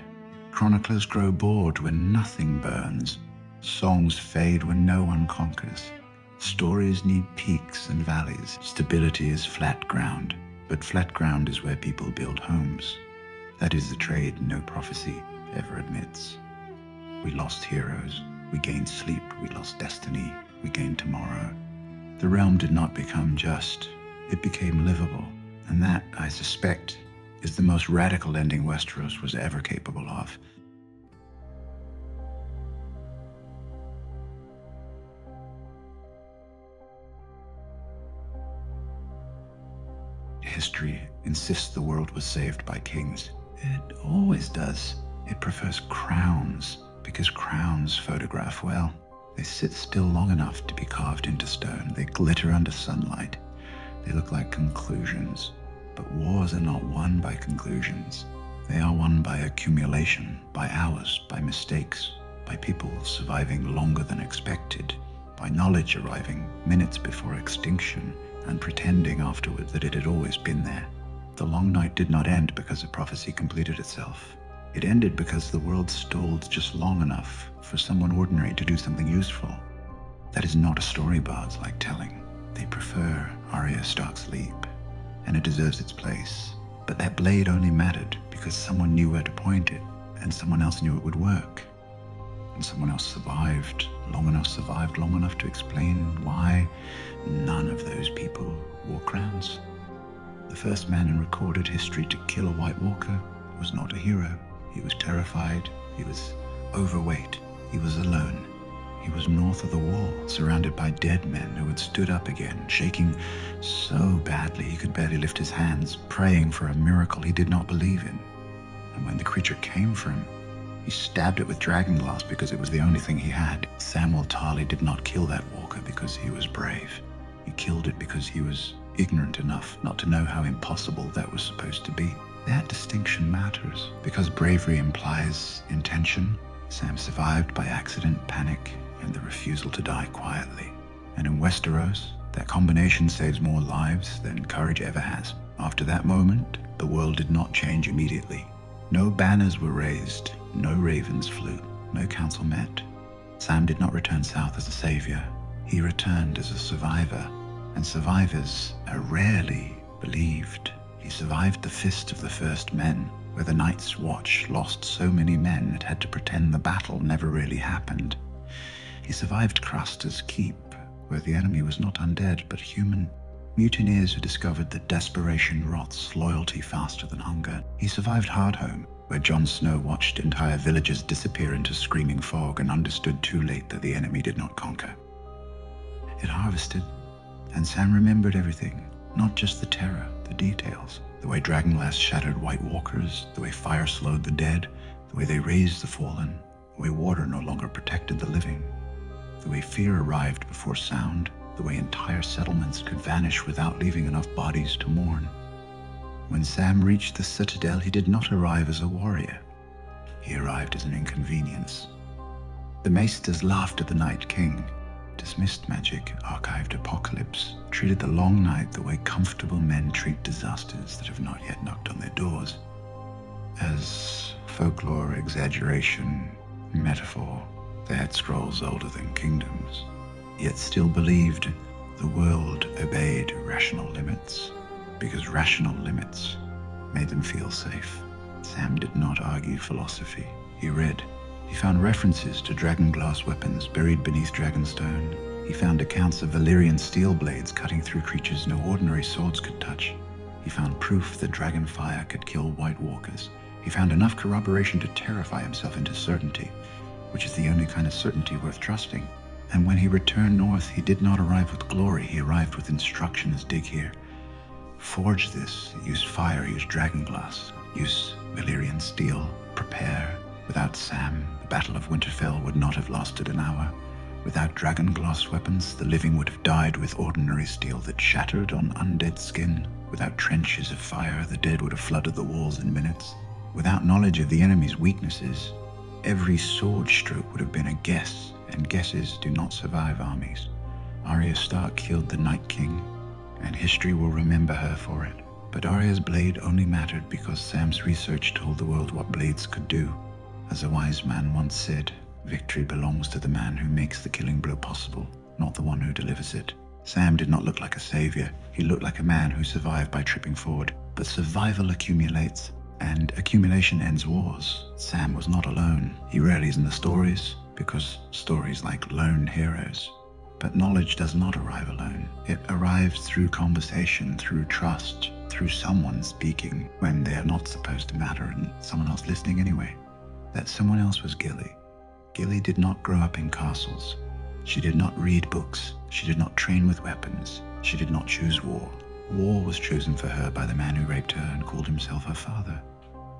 Chroniclers grow bored when nothing burns. Songs fade when no one conquers. Stories need peaks and valleys. Stability is flat ground, but flat ground is where people build homes. That is the trade no prophecy ever admits. We lost heroes. We gained sleep. We lost destiny. We gained tomorrow. The realm did not become just. It became livable. And that, I suspect, is the most radical ending Westeros was ever capable of. History insists the world was saved by kings. It always does. It prefers crowns, because crowns photograph well. They sit still long enough to be carved into stone. They glitter under sunlight. They look like conclusions. But wars are not won by conclusions. They are won by accumulation, by hours, by mistakes, by people surviving longer than expected, by knowledge arriving minutes before extinction, and pretending afterward that it had always been there. The long night did not end because a prophecy completed itself. It ended because the world stalled just long enough for someone ordinary to do something useful. That is not a story bards like telling. They prefer Arya Stark's leap, and it deserves its place. But that blade only mattered because someone knew where to point it, and someone else knew it would work. And someone else survived long enough to explain why none of those people wore crowns. The first man in recorded history to kill a White Walker was not a hero. He was terrified, he was overweight, he was alone. He was north of the wall, surrounded by dead men who had stood up again, shaking so badly he could barely lift his hands, praying for a miracle he did not believe in. And when the creature came for him, he stabbed it with dragonglass because it was the only thing he had. Samwell Tarly did not kill that walker because he was brave. He killed it because he was ignorant enough not to know how impossible that was supposed to be. That distinction matters because bravery implies intention. Sam survived by accident, panic, and the refusal to die quietly. And in Westeros, that combination saves more lives than courage ever has. After that moment, the world did not change immediately. No banners were raised, no ravens flew, no council met. Sam did not return south as a savior. He returned as a survivor, and survivors are rarely believed. He survived the fist of the first men, where the Night's Watch lost so many men it had to pretend the battle never really happened. He survived Craster's Keep, where the enemy was not undead but human. Mutineers who discovered that desperation rots loyalty faster than hunger. He survived Hardhome, where Jon Snow watched entire villages disappear into screaming fog and understood too late that the enemy did not conquer. It harvested, and Sam remembered everything, not just the terror, the details. The way dragonglass shattered White Walkers, the way fire slowed the dead, the way they raised the fallen, the way water no longer protected the living, the way fear arrived before sound, the way entire settlements could vanish without leaving enough bodies to mourn. When Sam reached the Citadel, he did not arrive as a warrior. He arrived as an inconvenience. The Maesters laughed at the Night King, dismissed magic, archived apocalypse, treated the long night the way comfortable men treat disasters that have not yet knocked on their doors. As folklore, exaggeration, metaphor, they had scrolls older than kingdoms, yet still believed the world obeyed rational limits, because rational limits made them feel safe. Sam did not argue philosophy. He read. He found references to dragonglass weapons buried beneath Dragonstone. He found accounts of Valyrian steel blades cutting through creatures no ordinary swords could touch. He found proof that dragonfire could kill White Walkers. He found enough corroboration to terrify himself into certainty, which is the only kind of certainty worth trusting. And when he returned north, he did not arrive with glory. He arrived with instructions. Dig here. Forge this. Use fire. Use dragonglass. Use Valyrian steel. Prepare. Without Sam, the Battle of Winterfell would not have lasted an hour. Without dragonglass weapons, the living would have died with ordinary steel that shattered on undead skin. Without trenches of fire, the dead would have flooded the walls in minutes. Without knowledge of the enemy's weaknesses, every sword stroke would have been a guess, and guesses do not survive armies. Arya Stark killed the Night King, and history will remember her for it. But Arya's blade only mattered because Sam's research told the world what blades could do. As a wise man once said, Victory belongs to the man who makes the killing blow possible, not the one who delivers it. Sam did not look like a savior. He looked like a man who survived by tripping forward. But survival accumulates, and accumulation ends wars. Sam was not alone. He rarely is in the stories, because stories like lone heroes. But knowledge does not arrive alone. It arrives through conversation, through trust, through someone speaking when they are not supposed to matter and someone else listening anyway. That someone else was Gilly. Gilly did not grow up in castles. She did not read books. She did not train with weapons. She did not choose war. War was chosen for her by the man who raped her and called himself her father.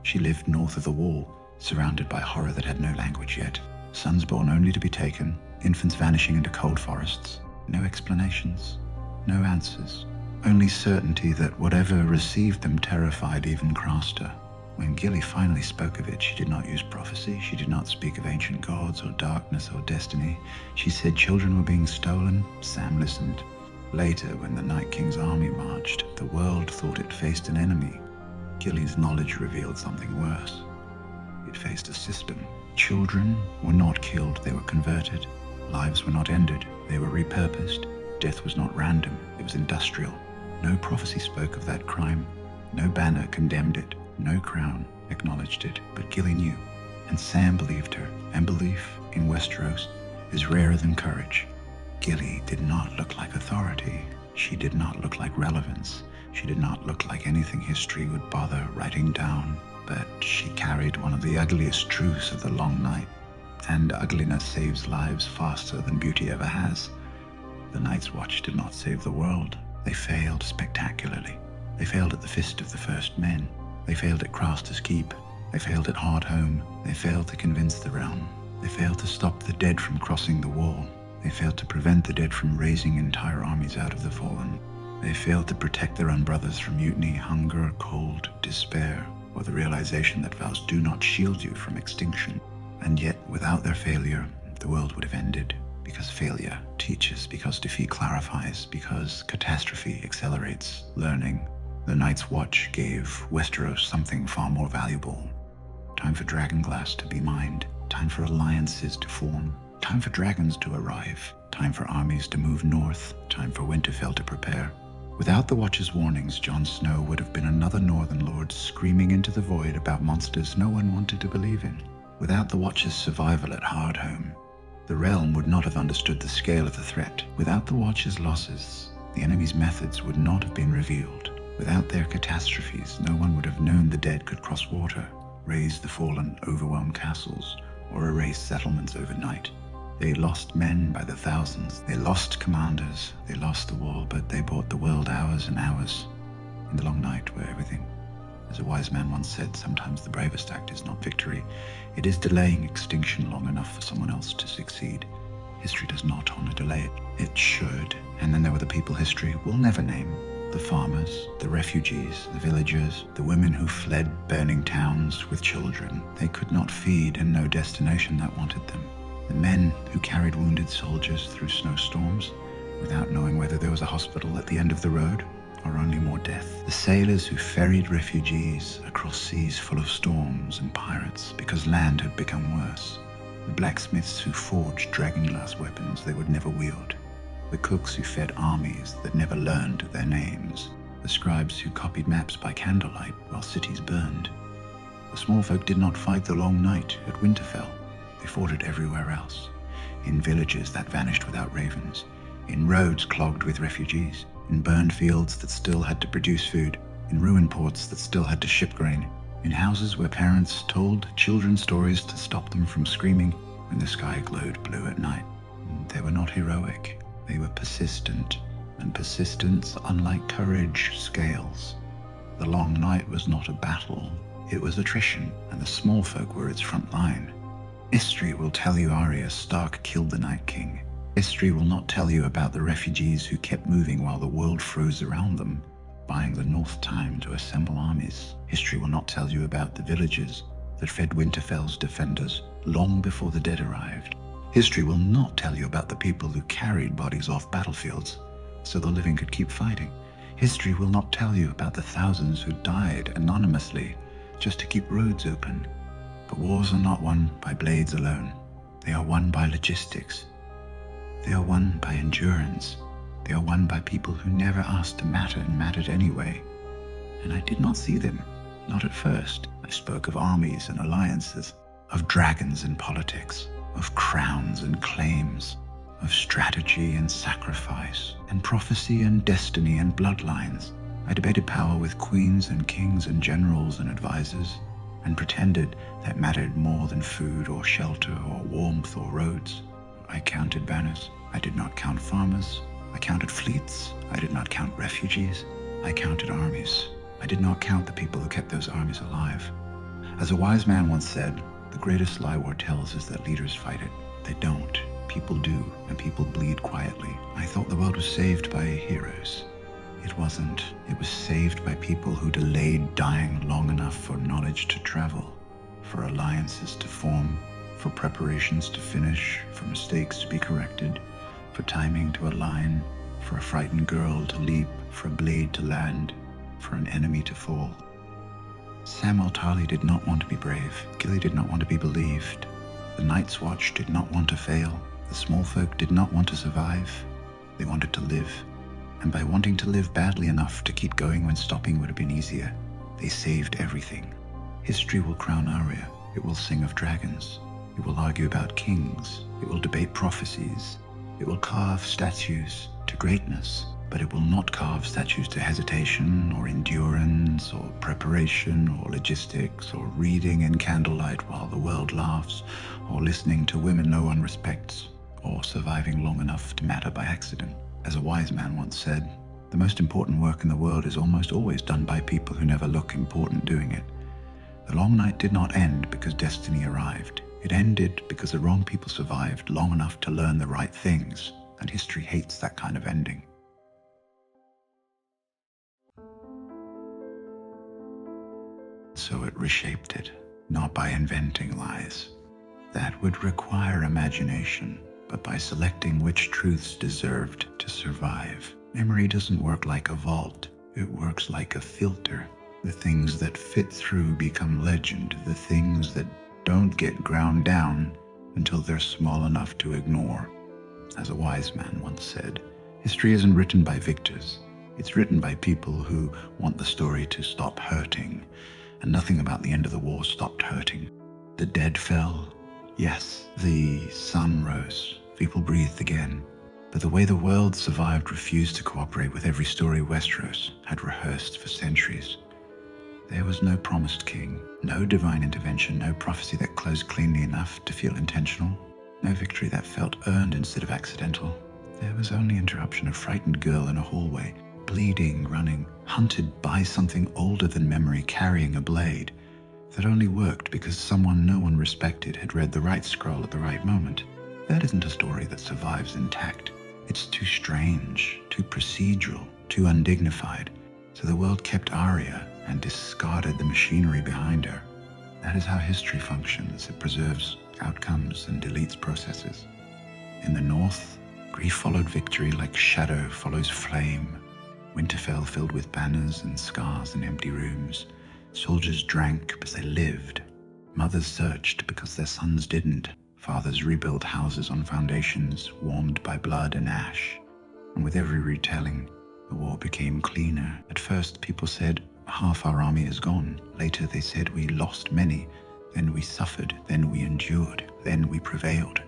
She lived north of the wall, surrounded by horror that had no language yet. Sons born only to be taken, infants vanishing into cold forests. No explanations, no answers. Only certainty that whatever received them terrified even Craster. When Gilly finally spoke of it, she did not use prophecy. She did not speak of ancient gods or darkness or destiny. She said children were being stolen. Sam listened. Later, when the Night King's army marched, the world thought it faced an enemy. Gilly's knowledge revealed something worse. It faced a system. Children were not killed, they were converted. Lives were not ended, they were repurposed. Death was not random, it was industrial. No prophecy spoke of that crime. No banner condemned it. No crown acknowledged it. But Gilly knew, and Sam believed her. And belief in Westeros is rarer than courage. Gilly did not look like authority. She did not look like relevance. She did not look like anything history would bother writing down. But she carried one of the ugliest truths of the long night. And ugliness saves lives faster than beauty ever has. The Night's Watch did not save the world. They failed spectacularly. They failed at the Fist of the First Men. They failed at Craster's Keep. They failed at Hardhome. They failed to convince the realm. They failed to stop the dead from crossing the wall. They failed to prevent the dead from raising entire armies out of the fallen. They failed to protect their own brothers from mutiny, hunger, cold, despair, or the realization that vows do not shield you from extinction. And yet, without their failure, the world would have ended. Because failure teaches, because defeat clarifies, because catastrophe accelerates learning. The Night's Watch gave Westeros something far more valuable. Time for dragonglass to be mined. Time for alliances to form. Time for dragons to arrive. Time for armies to move north. Time for Winterfell to prepare. Without the Watch's warnings, Jon Snow would have been another Northern Lord screaming into the void about monsters no one wanted to believe in. Without the Watch's survival at Hardhome, the realm would not have understood the scale of the threat. Without the Watch's losses, the enemy's methods would not have been revealed. Without their catastrophes, no one would have known the dead could cross water, raise the fallen, overwhelm castles, or erase settlements overnight. They lost men by the thousands. They lost commanders. They lost the war, but they bought the world hours and hours in the long night where everything. As a wise man once said, sometimes the bravest act is not victory. It is delaying extinction long enough for someone else to succeed. History does not honor delay it. It should. And then there were the people history will never name. The farmers, the refugees, the villagers, the women who fled burning towns with children. They could not feed and no destination that wanted them. The men who carried wounded soldiers through snowstorms without knowing whether there was a hospital at the end of the road or only more death. The sailors who ferried refugees across seas full of storms and pirates because land had become worse. The blacksmiths who forged dragonglass weapons they would never wield. The cooks who fed armies that never learned their names. The scribes who copied maps by candlelight while cities burned. The small folk did not fight the long night at Winterfell. They fought it everywhere else. In villages that vanished without ravens. In roads clogged with refugees. In burned fields that still had to produce food. In ruined ports that still had to ship grain. In houses where parents told children stories to stop them from screaming when the sky glowed blue at night. They were not heroic. They were persistent. And persistence, unlike courage, scales. The long night was not a battle. It was attrition, and the small folk were its front line. History will tell you Arya Stark killed the Night King. History will not tell you about the refugees who kept moving while the world froze around them, buying the North time to assemble armies. History will not tell you about the villagers that fed Winterfell's defenders long before the dead arrived. History will not tell you about the people who carried bodies off battlefields so the living could keep fighting. History will not tell you about the thousands who died anonymously just to keep roads open. But wars are not won by blades alone. They are won by logistics. They are won by endurance. They are won by people who never asked to matter and mattered anyway. And I did not see them, not at first. I spoke of armies and alliances, of dragons and politics, of crowns and claims, of strategy and sacrifice, and prophecy and destiny and bloodlines. I debated power with queens and kings and generals and advisors, and pretended that mattered more than food or shelter or warmth or roads. I counted banners. I did not count farmers. I counted fleets. I did not count refugees. I counted armies. I did not count the people who kept those armies alive. As a wise man once said, the greatest lie war tells is that leaders fight it. They don't. People do, and people bleed quietly. I thought the world was saved by heroes. It wasn't. It was saved by people who delayed dying long enough for knowledge to travel, for alliances to form, for preparations to finish, for mistakes to be corrected, for timing to align, for a frightened girl to leap, for a blade to land, for an enemy to fall. Samwell Tarly did not want to be brave. Gilly did not want to be believed. The Night's Watch did not want to fail. The small folk did not want to survive. They wanted to live. And by wanting to live badly enough to keep going when stopping would have been easier, they saved everything. History will crown Arya. It will sing of dragons. It will argue about kings. It will debate prophecies. It will carve statues to greatness, but it will not carve statues to hesitation or endurance or preparation or logistics or reading in candlelight while the world laughs or listening to women no one respects or surviving long enough to matter by accident. As a wise man once said, the most important work in the world is almost always done by people who never look important doing it. The long night did not end because destiny arrived. It ended because the wrong people survived long enough to learn the right things, and history hates that kind of ending. So it reshaped it, not by inventing lies. That would require imagination, but by selecting which truths deserved to survive. Memory doesn't work like a vault. It works like a filter. The things that fit through become legend. The things that don't get ground down until they're small enough to ignore. As a wise man once said, history isn't written by victors. It's written by people who want the story to stop hurting. And nothing about the end of the war stopped hurting. The dead fell. Yes, the sun rose. People breathed again. But the way the world survived refused to cooperate with every story Westeros had rehearsed for centuries. There was no promised king, no divine intervention, no prophecy that closed cleanly enough to feel intentional, no victory that felt earned instead of accidental. There was only interruption, a frightened girl in a hallway, bleeding, running, hunted by something older than memory, carrying a blade that only worked because someone no one respected had read the right scroll at the right moment. That isn't a story that survives intact. It's too strange, too procedural, too undignified. So the world kept Arya and discarded the machinery behind her. That is how history functions. It preserves outcomes and deletes processes. In the north, grief followed victory like shadow follows flame. Winterfell filled with banners and scars and empty rooms. Soldiers drank because they lived. Mothers searched because their sons didn't. Fathers rebuilt houses on foundations warmed by blood and ash. And with every retelling, the war became cleaner. At first, people said, half our army is gone. Later, they said we lost many. Then we suffered. Then we endured. Then we prevailed.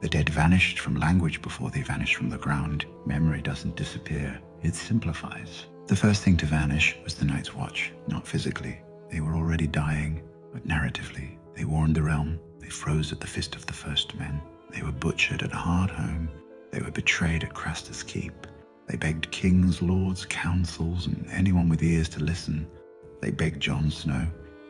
The dead vanished from language before they vanished from the ground. Memory doesn't disappear. It simplifies. The first thing to vanish was the Night's Watch, not physically. They were already dying, but narratively. They warned the realm. They froze at the fist of the first men. They were butchered at Hardhome. They were betrayed at Craster's Keep. They begged kings, lords, councils, and anyone with ears to listen. They begged Jon Snow.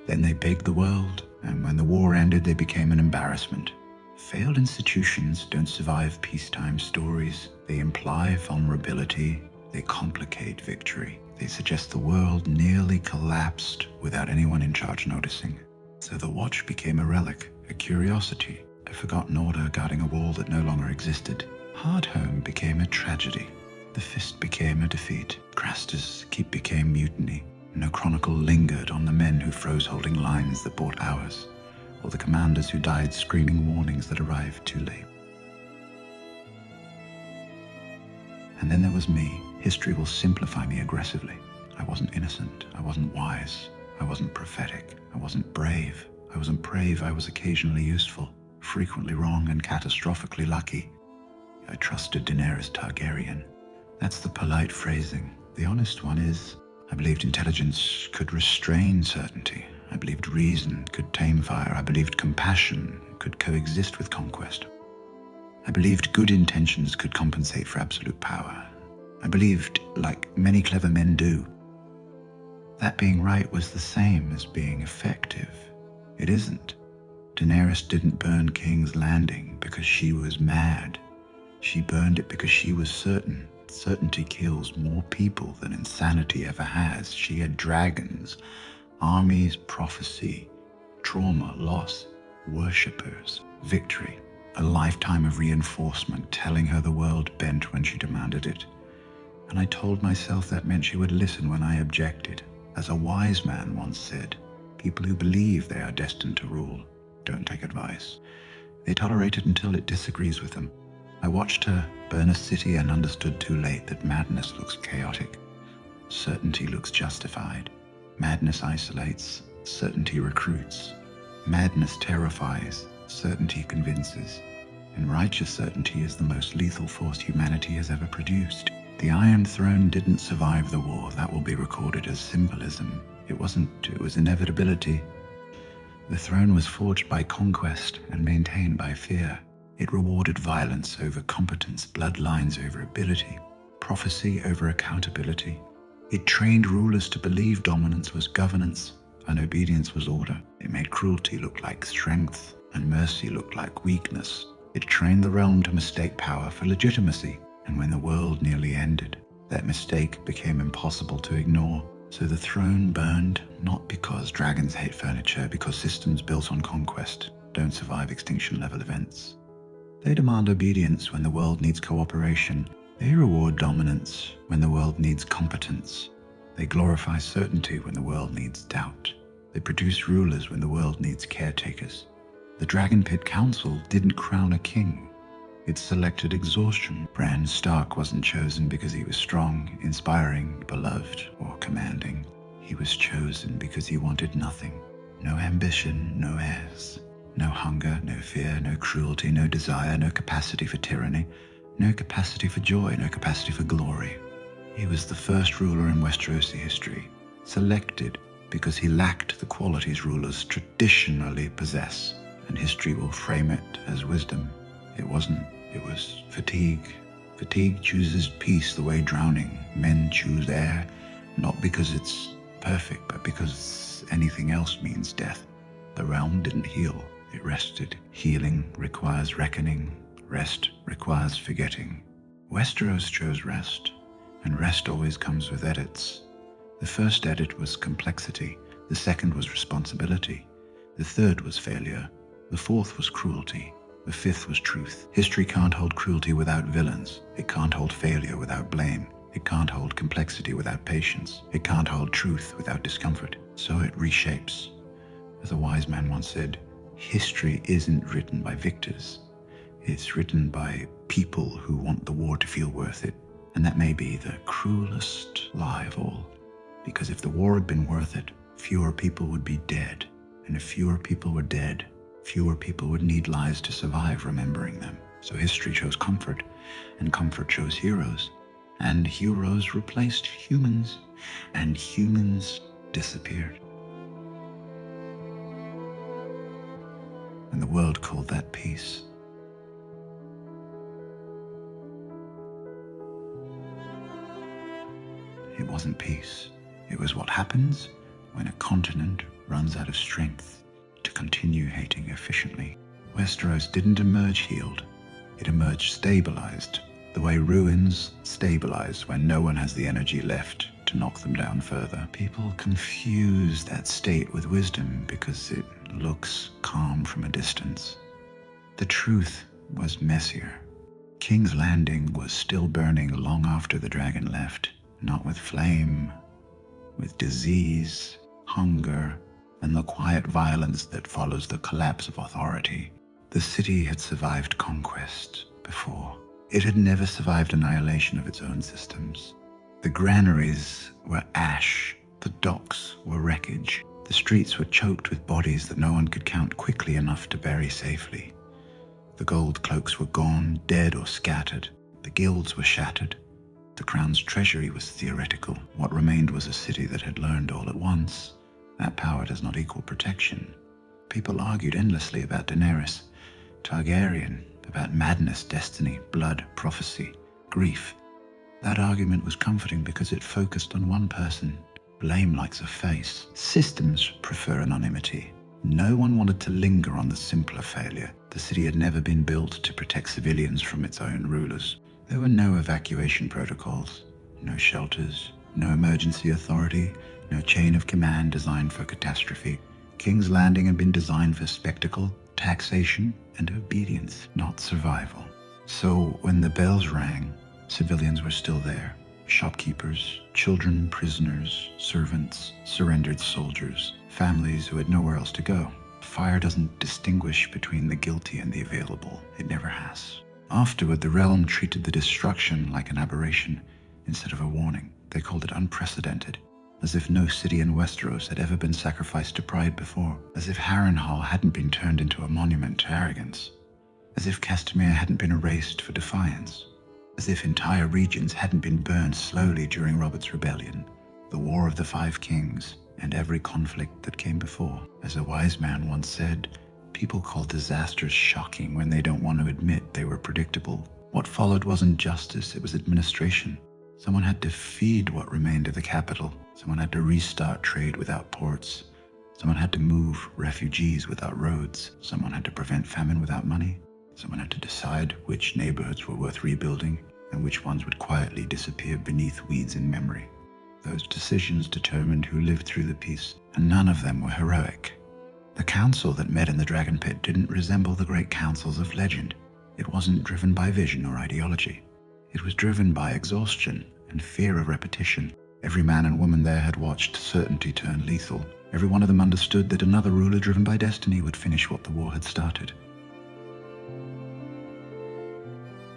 Then they begged the world, and when the war ended, they became an embarrassment. Failed institutions don't survive peacetime stories. They imply vulnerability. They complicate victory. They suggest the world nearly collapsed without anyone in charge noticing. So the Watch became a relic, a curiosity, a forgotten order guarding a wall that no longer existed. Hardhome became a tragedy. The Fist became a defeat. Craster's Keep became mutiny. No chronicle lingered on the men who froze holding lines that bought hours. or the commanders who died screaming warnings that arrived too late. And then there was me. History will simplify me aggressively. I wasn't innocent. I wasn't wise. I wasn't prophetic. I wasn't brave. I wasn't brave. I was occasionally useful, frequently wrong, and catastrophically lucky. I trusted Daenerys Targaryen. That's the polite phrasing. The honest one is, I believed intelligence could restrain certainty. I believed reason could tame fire. I believed compassion could coexist with conquest. I believed good intentions could compensate for absolute power. I believed, like many clever men do, that being right was the same as being effective. It isn't. Daenerys didn't burn King's Landing because she was mad. She burned it because she was certain. Certainty kills more people than insanity ever has. She had dragons, armies, prophecy, trauma, loss, worshippers, victory, a lifetime of reinforcement telling her the world bent when she demanded it. And I told myself that meant she would listen when I objected. As a wise man once said, people who believe they are destined to rule don't take advice. They tolerate it until it disagrees with them. I watched her burn a city and understood too late that madness looks chaotic. Certainty looks justified. Madness isolates. Certainty recruits. Madness terrifies. Certainty convinces. And righteous certainty is the most lethal force humanity has ever produced. The Iron Throne didn't survive the war. That will be recorded as symbolism. It wasn't. It was inevitability. The throne was forged by conquest and maintained by fear. It rewarded violence over competence, bloodlines over ability, prophecy over accountability. It trained rulers to believe dominance was governance and obedience was order. It made cruelty look like strength and mercy look like weakness. It trained the realm to mistake power for legitimacy. And when the world nearly ended, that mistake became impossible to ignore. So the throne burned, not because dragons hate furniture, because systems built on conquest don't survive extinction-level events. They demand obedience when the world needs cooperation. They reward dominance when the world needs competence. They glorify certainty when the world needs doubt. They produce rulers when the world needs caretakers. The Dragon Pit Council didn't crown a king. It selected exhaustion. Bran Stark wasn't chosen because he was strong, inspiring, beloved, or commanding. He was chosen because he wanted nothing. No ambition, no heirs. No hunger, no fear, no cruelty, no desire, no capacity for tyranny, no capacity for joy, no capacity for glory. He was the first ruler in Westeros history, selected because he lacked the qualities rulers traditionally possess, and history will frame it as wisdom. It wasn't. It was fatigue. Fatigue chooses peace the way drowning men choose air, not because it's perfect, but because anything else means death. The realm didn't heal. It rested. Healing requires reckoning. Rest requires forgetting. Westeros chose rest, and rest always comes with edits. The first edit was complexity. The second was responsibility. The third was failure. The fourth was cruelty. The fifth was truth. History can't hold cruelty without villains. It can't hold failure without blame. It can't hold complexity without patience. It can't hold truth without discomfort. So it reshapes. As a wise man once said, history isn't written by victors. It's written by people who want the war to feel worth it. And that may be the cruelest lie of all. Because if the war had been worth it, fewer people would be dead. And if fewer people were dead, fewer people would need lies to survive remembering them. So history chose comfort, and comfort chose heroes. And heroes replaced humans, and humans disappeared. And the world called that peace. It wasn't peace. It was what happens when a continent runs out of strength to continue hating efficiently. Westeros didn't emerge healed. It emerged stabilized, the way ruins stabilize when no one has the energy left to knock them down further. People confuse that state with wisdom because it looks calm from a distance. The truth was messier. King's Landing was still burning long after the dragon left, not with flame, with disease, hunger, and the quiet violence that follows the collapse of authority. The city had survived conquest before. It had never survived annihilation of its own systems. The granaries were ash, the docks were wreckage, the streets were choked with bodies that no one could count quickly enough to bury safely. The gold cloaks were gone, dead or scattered. The guilds were shattered. The crown's treasury was theoretical. What remained was a city that had learned all at once. That power does not equal protection. People argued endlessly about Daenerys, Targaryen, about madness, destiny, blood, prophecy, grief. That argument was comforting because it focused on one person. Blame likes a face. Systems prefer anonymity. No one wanted to linger on the simpler failure. The city had never been built to protect civilians from its own rulers. There were no evacuation protocols, no shelters, no emergency authority, no chain of command designed for catastrophe. King's Landing had been designed for spectacle, taxation, and obedience, not survival. So when the bells rang, civilians were still there. Shopkeepers, children, prisoners, servants, surrendered soldiers, families who had nowhere else to go. Fire doesn't distinguish between the guilty and the available. It never has. Afterward, the realm treated the destruction like an aberration instead of a warning. They called it unprecedented, as if no city in Westeros had ever been sacrificed to pride before, as if Harrenhal hadn't been turned into a monument to arrogance, as if Castamere hadn't been erased for defiance, as if entire regions hadn't been burned slowly during Robert's Rebellion, the War of the Five Kings, and every conflict that came before. As a wise man once said, people call disasters shocking when they don't want to admit they were predictable. What followed wasn't justice, it was administration. Someone had to feed what remained of the capital. Someone had to restart trade without ports. Someone had to move refugees without roads. Someone had to prevent famine without money. Someone had to decide which neighborhoods were worth rebuilding and which ones would quietly disappear beneath weeds in memory. Those decisions determined who lived through the peace, and none of them were heroic. The council that met in the Dragon Pit didn't resemble the great councils of legend. It wasn't driven by vision or ideology. It was driven by exhaustion and fear of repetition. Every man and woman there had watched certainty turn lethal. Every one of them understood that another ruler driven by destiny would finish what the war had started.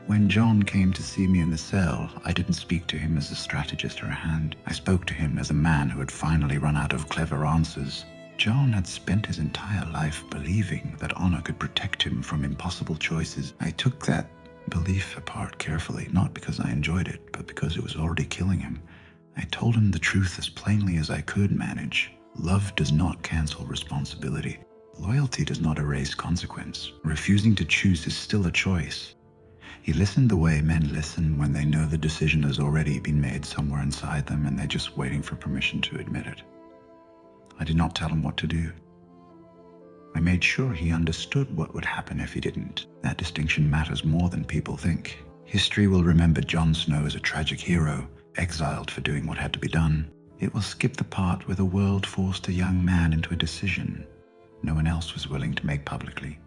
When Jon came to see me in the cell, I didn't speak to him as a strategist or a hand. I spoke to him as a man who had finally run out of clever answers. Jon had spent his entire life believing that honor could protect him from impossible choices. I took that belief apart carefully, not because I enjoyed it, but because it was already killing him. I told him the truth as plainly as I could manage. Love does not cancel responsibility. Loyalty does not erase consequence. Refusing to choose is still a choice. He listened the way men listen when they know the decision has already been made somewhere inside them and they're just waiting for permission to admit it. I did not tell him what to do. I made sure he understood what would happen if he didn't. That distinction matters more than people think. History will remember Jon Snow as a tragic hero, exiled for doing what had to be done. It will skip the part where the world forced a young man into a decision no one else was willing to make publicly.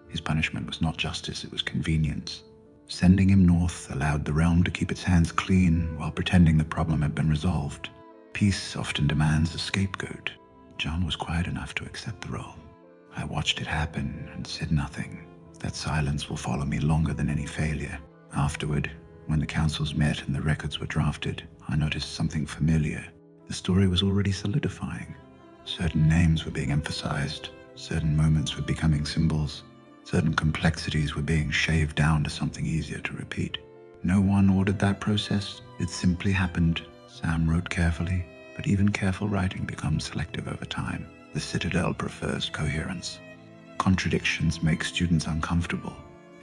His punishment was not justice, it was convenience. Sending him north allowed the realm to keep its hands clean while pretending the problem had been resolved. Peace often demands a scapegoat. Jon was quiet enough to accept the role. I watched it happen and said nothing. That silence will follow me longer than any failure. Afterward, when the councils met and the records were drafted, I noticed something familiar. The story was already solidifying. Certain names were being emphasized. Certain moments were becoming symbols. Certain complexities were being shaved down to something easier to repeat. No one ordered that process. It simply happened. Sam wrote carefully, but even careful writing becomes selective over time. The Citadel prefers coherence. Contradictions make students uncomfortable.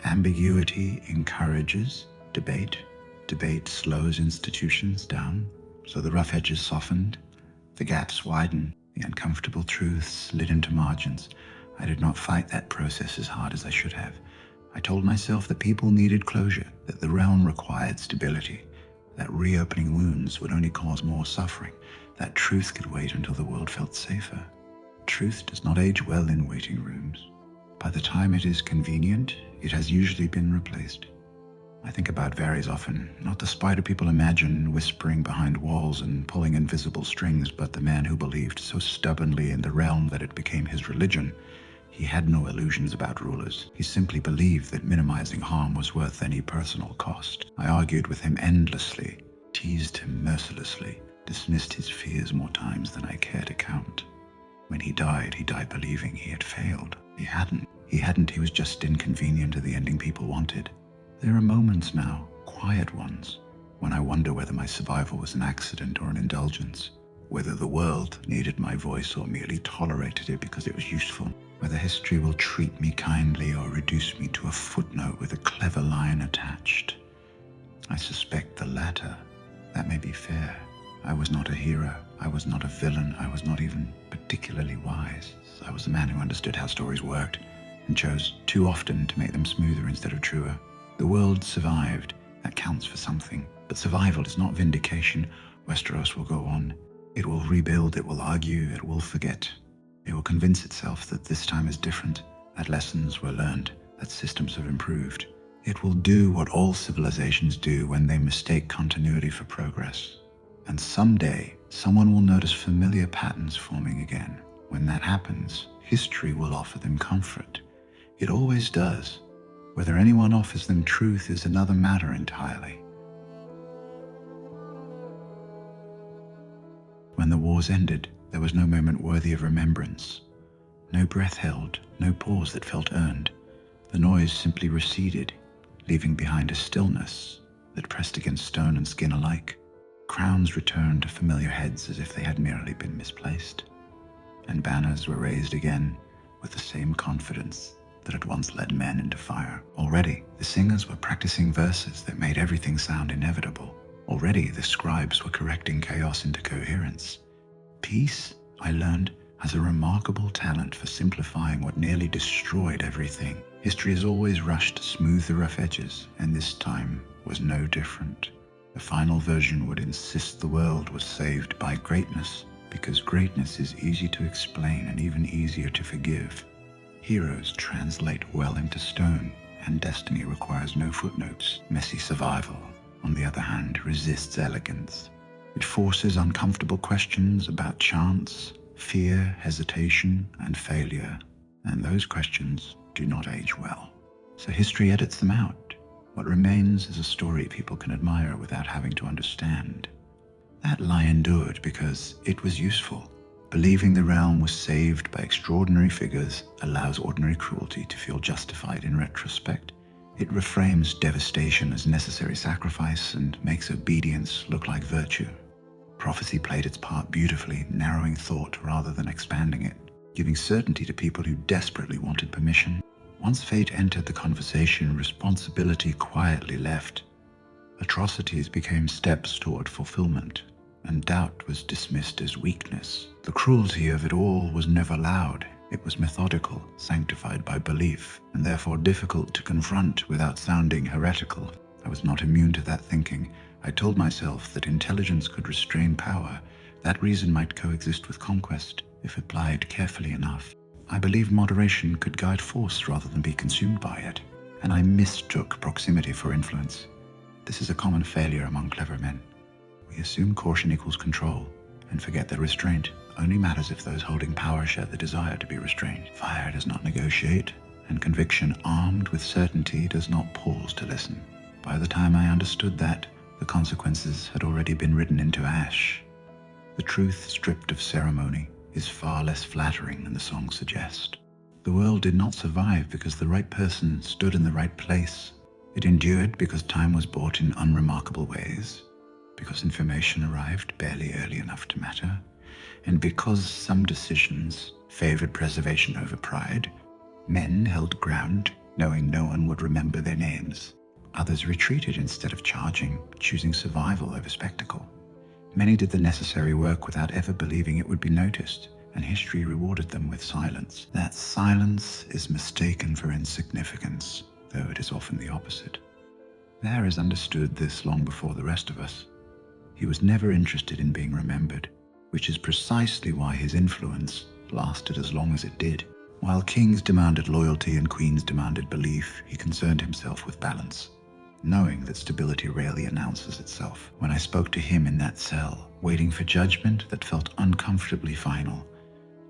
Ambiguity encourages debate. Debate slows institutions down. So the rough edges softened, the gaps widened, the uncomfortable truths slid into margins. I did not fight that process as hard as I should have. I told myself that people needed closure, that the realm required stability, that reopening wounds would only cause more suffering, that truth could wait until the world felt safer. Truth does not age well in waiting rooms. By the time it is convenient, it has usually been replaced. I think about Varys often, not the spider people imagine whispering behind walls and pulling invisible strings, but the man who believed so stubbornly in the realm that it became his religion. He had no illusions about rulers. He simply believed that minimizing harm was worth any personal cost. I argued with him endlessly, teased him mercilessly, dismissed his fears more times than I care to count. When he died believing he had failed. He hadn't. He was just inconvenient to the ending people wanted. There are moments now, quiet ones, when I wonder whether my survival was an accident or an indulgence, whether the world needed my voice or merely tolerated it because it was useful, whether history will treat me kindly or reduce me to a footnote with a clever line attached. I suspect the latter. That may be fair. I was not a hero. I was not a villain. I was not even particularly wise. I was the man who understood how stories worked and chose too often to make them smoother instead of truer. The world survived. That counts for something. But survival is not vindication. Westeros will go on. It will rebuild. It will argue. It will forget. It will convince itself that this time is different, that lessons were learned, that systems have improved. It will do what all civilizations do when they mistake continuity for progress. And someday, someone will notice familiar patterns forming again. When that happens, history will offer them comfort. It always does. Whether anyone offers them truth is another matter entirely. When the wars ended, there was no moment worthy of remembrance. No breath held, no pause that felt earned. The noise simply receded, leaving behind a stillness that pressed against stone and skin alike. Crowns returned to familiar heads as if they had merely been misplaced. And banners were raised again with the same confidence that had once led men into fire. Already, the singers were practicing verses that made everything sound inevitable. Already, the scribes were correcting chaos into coherence. Peace, I learned, has a remarkable talent for simplifying what nearly destroyed everything. History has always rushed to smooth the rough edges, and this time was no different. The final version would insist the world was saved by greatness, because greatness is easy to explain and even easier to forgive. Heroes translate well into stone, and destiny requires no footnotes. Messy survival, on the other hand, resists elegance. It forces uncomfortable questions about chance, fear, hesitation, and failure, and those questions do not age well. So history edits them out. What remains is a story people can admire without having to understand. That lie endured because it was useful. Believing the realm was saved by extraordinary figures allows ordinary cruelty to feel justified in retrospect. It reframes devastation as necessary sacrifice and makes obedience look like virtue. Prophecy played its part beautifully, narrowing thought rather than expanding it, giving certainty to people who desperately wanted permission. Once fate entered the conversation, responsibility quietly left. Atrocities became steps toward fulfillment, and doubt was dismissed as weakness. The cruelty of it all was never loud. It was methodical, sanctified by belief, and therefore difficult to confront without sounding heretical. I was not immune to that thinking. I told myself that intelligence could restrain power. That reason might coexist with conquest, if applied carefully enough. I believed moderation could guide force rather than be consumed by it, and I mistook proximity for influence. This is a common failure among clever men. We assume caution equals control, and forget that restraint only matters if those holding power share the desire to be restrained. Fire does not negotiate, and conviction armed with certainty does not pause to listen. By the time I understood that, the consequences had already been written into ash. The truth stripped of ceremony is far less flattering than the songs suggest. The world did not survive because the right person stood in the right place. It endured because time was bought in unremarkable ways, because information arrived barely early enough to matter, and because some decisions favored preservation over pride. Men held ground, knowing no one would remember their names. Others retreated instead of charging, choosing survival over spectacle. Many did the necessary work without ever believing it would be noticed, and history rewarded them with silence. That silence is mistaken for insignificance, though it is often the opposite. Varys understood this long before the rest of us. He was never interested in being remembered, which is precisely why his influence lasted as long as it did. While kings demanded loyalty and queens demanded belief, he concerned himself with balance. knowing that stability rarely announces itself. When I spoke to him in that cell, waiting for judgment that felt uncomfortably final,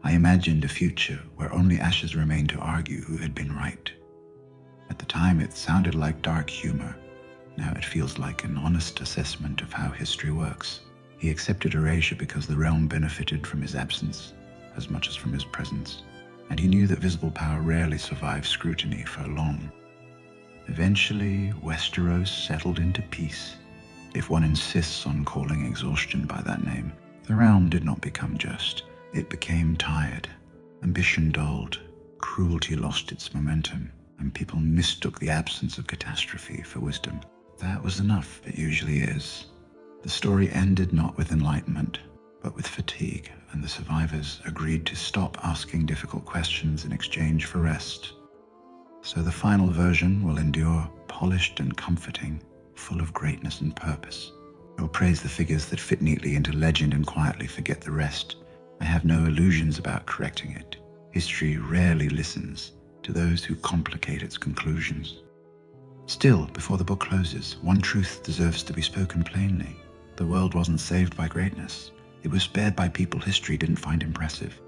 I imagined a future where only ashes remained to argue who had been right. At the time, it sounded like dark humor. Now it feels like an honest assessment of how history works. He accepted erasure because the realm benefited from his absence as much as from his presence, and he knew that visible power rarely survives scrutiny for long. Eventually, Westeros settled into peace, if one insists on calling exhaustion by that name. The realm did not become just. It became tired. Ambition dulled, cruelty lost its momentum, and people mistook the absence of catastrophe for wisdom. That was enough, it usually is. The story ended not with enlightenment, but with fatigue, and the survivors agreed to stop asking difficult questions in exchange for rest. So the final version will endure, polished and comforting, full of greatness and purpose. I will praise the figures that fit neatly into legend and quietly forget the rest. I have no illusions about correcting it. History rarely listens to those who complicate its conclusions. Still, before the book closes, one truth deserves to be spoken plainly. The world wasn't saved by greatness. It was spared by people history didn't find impressive.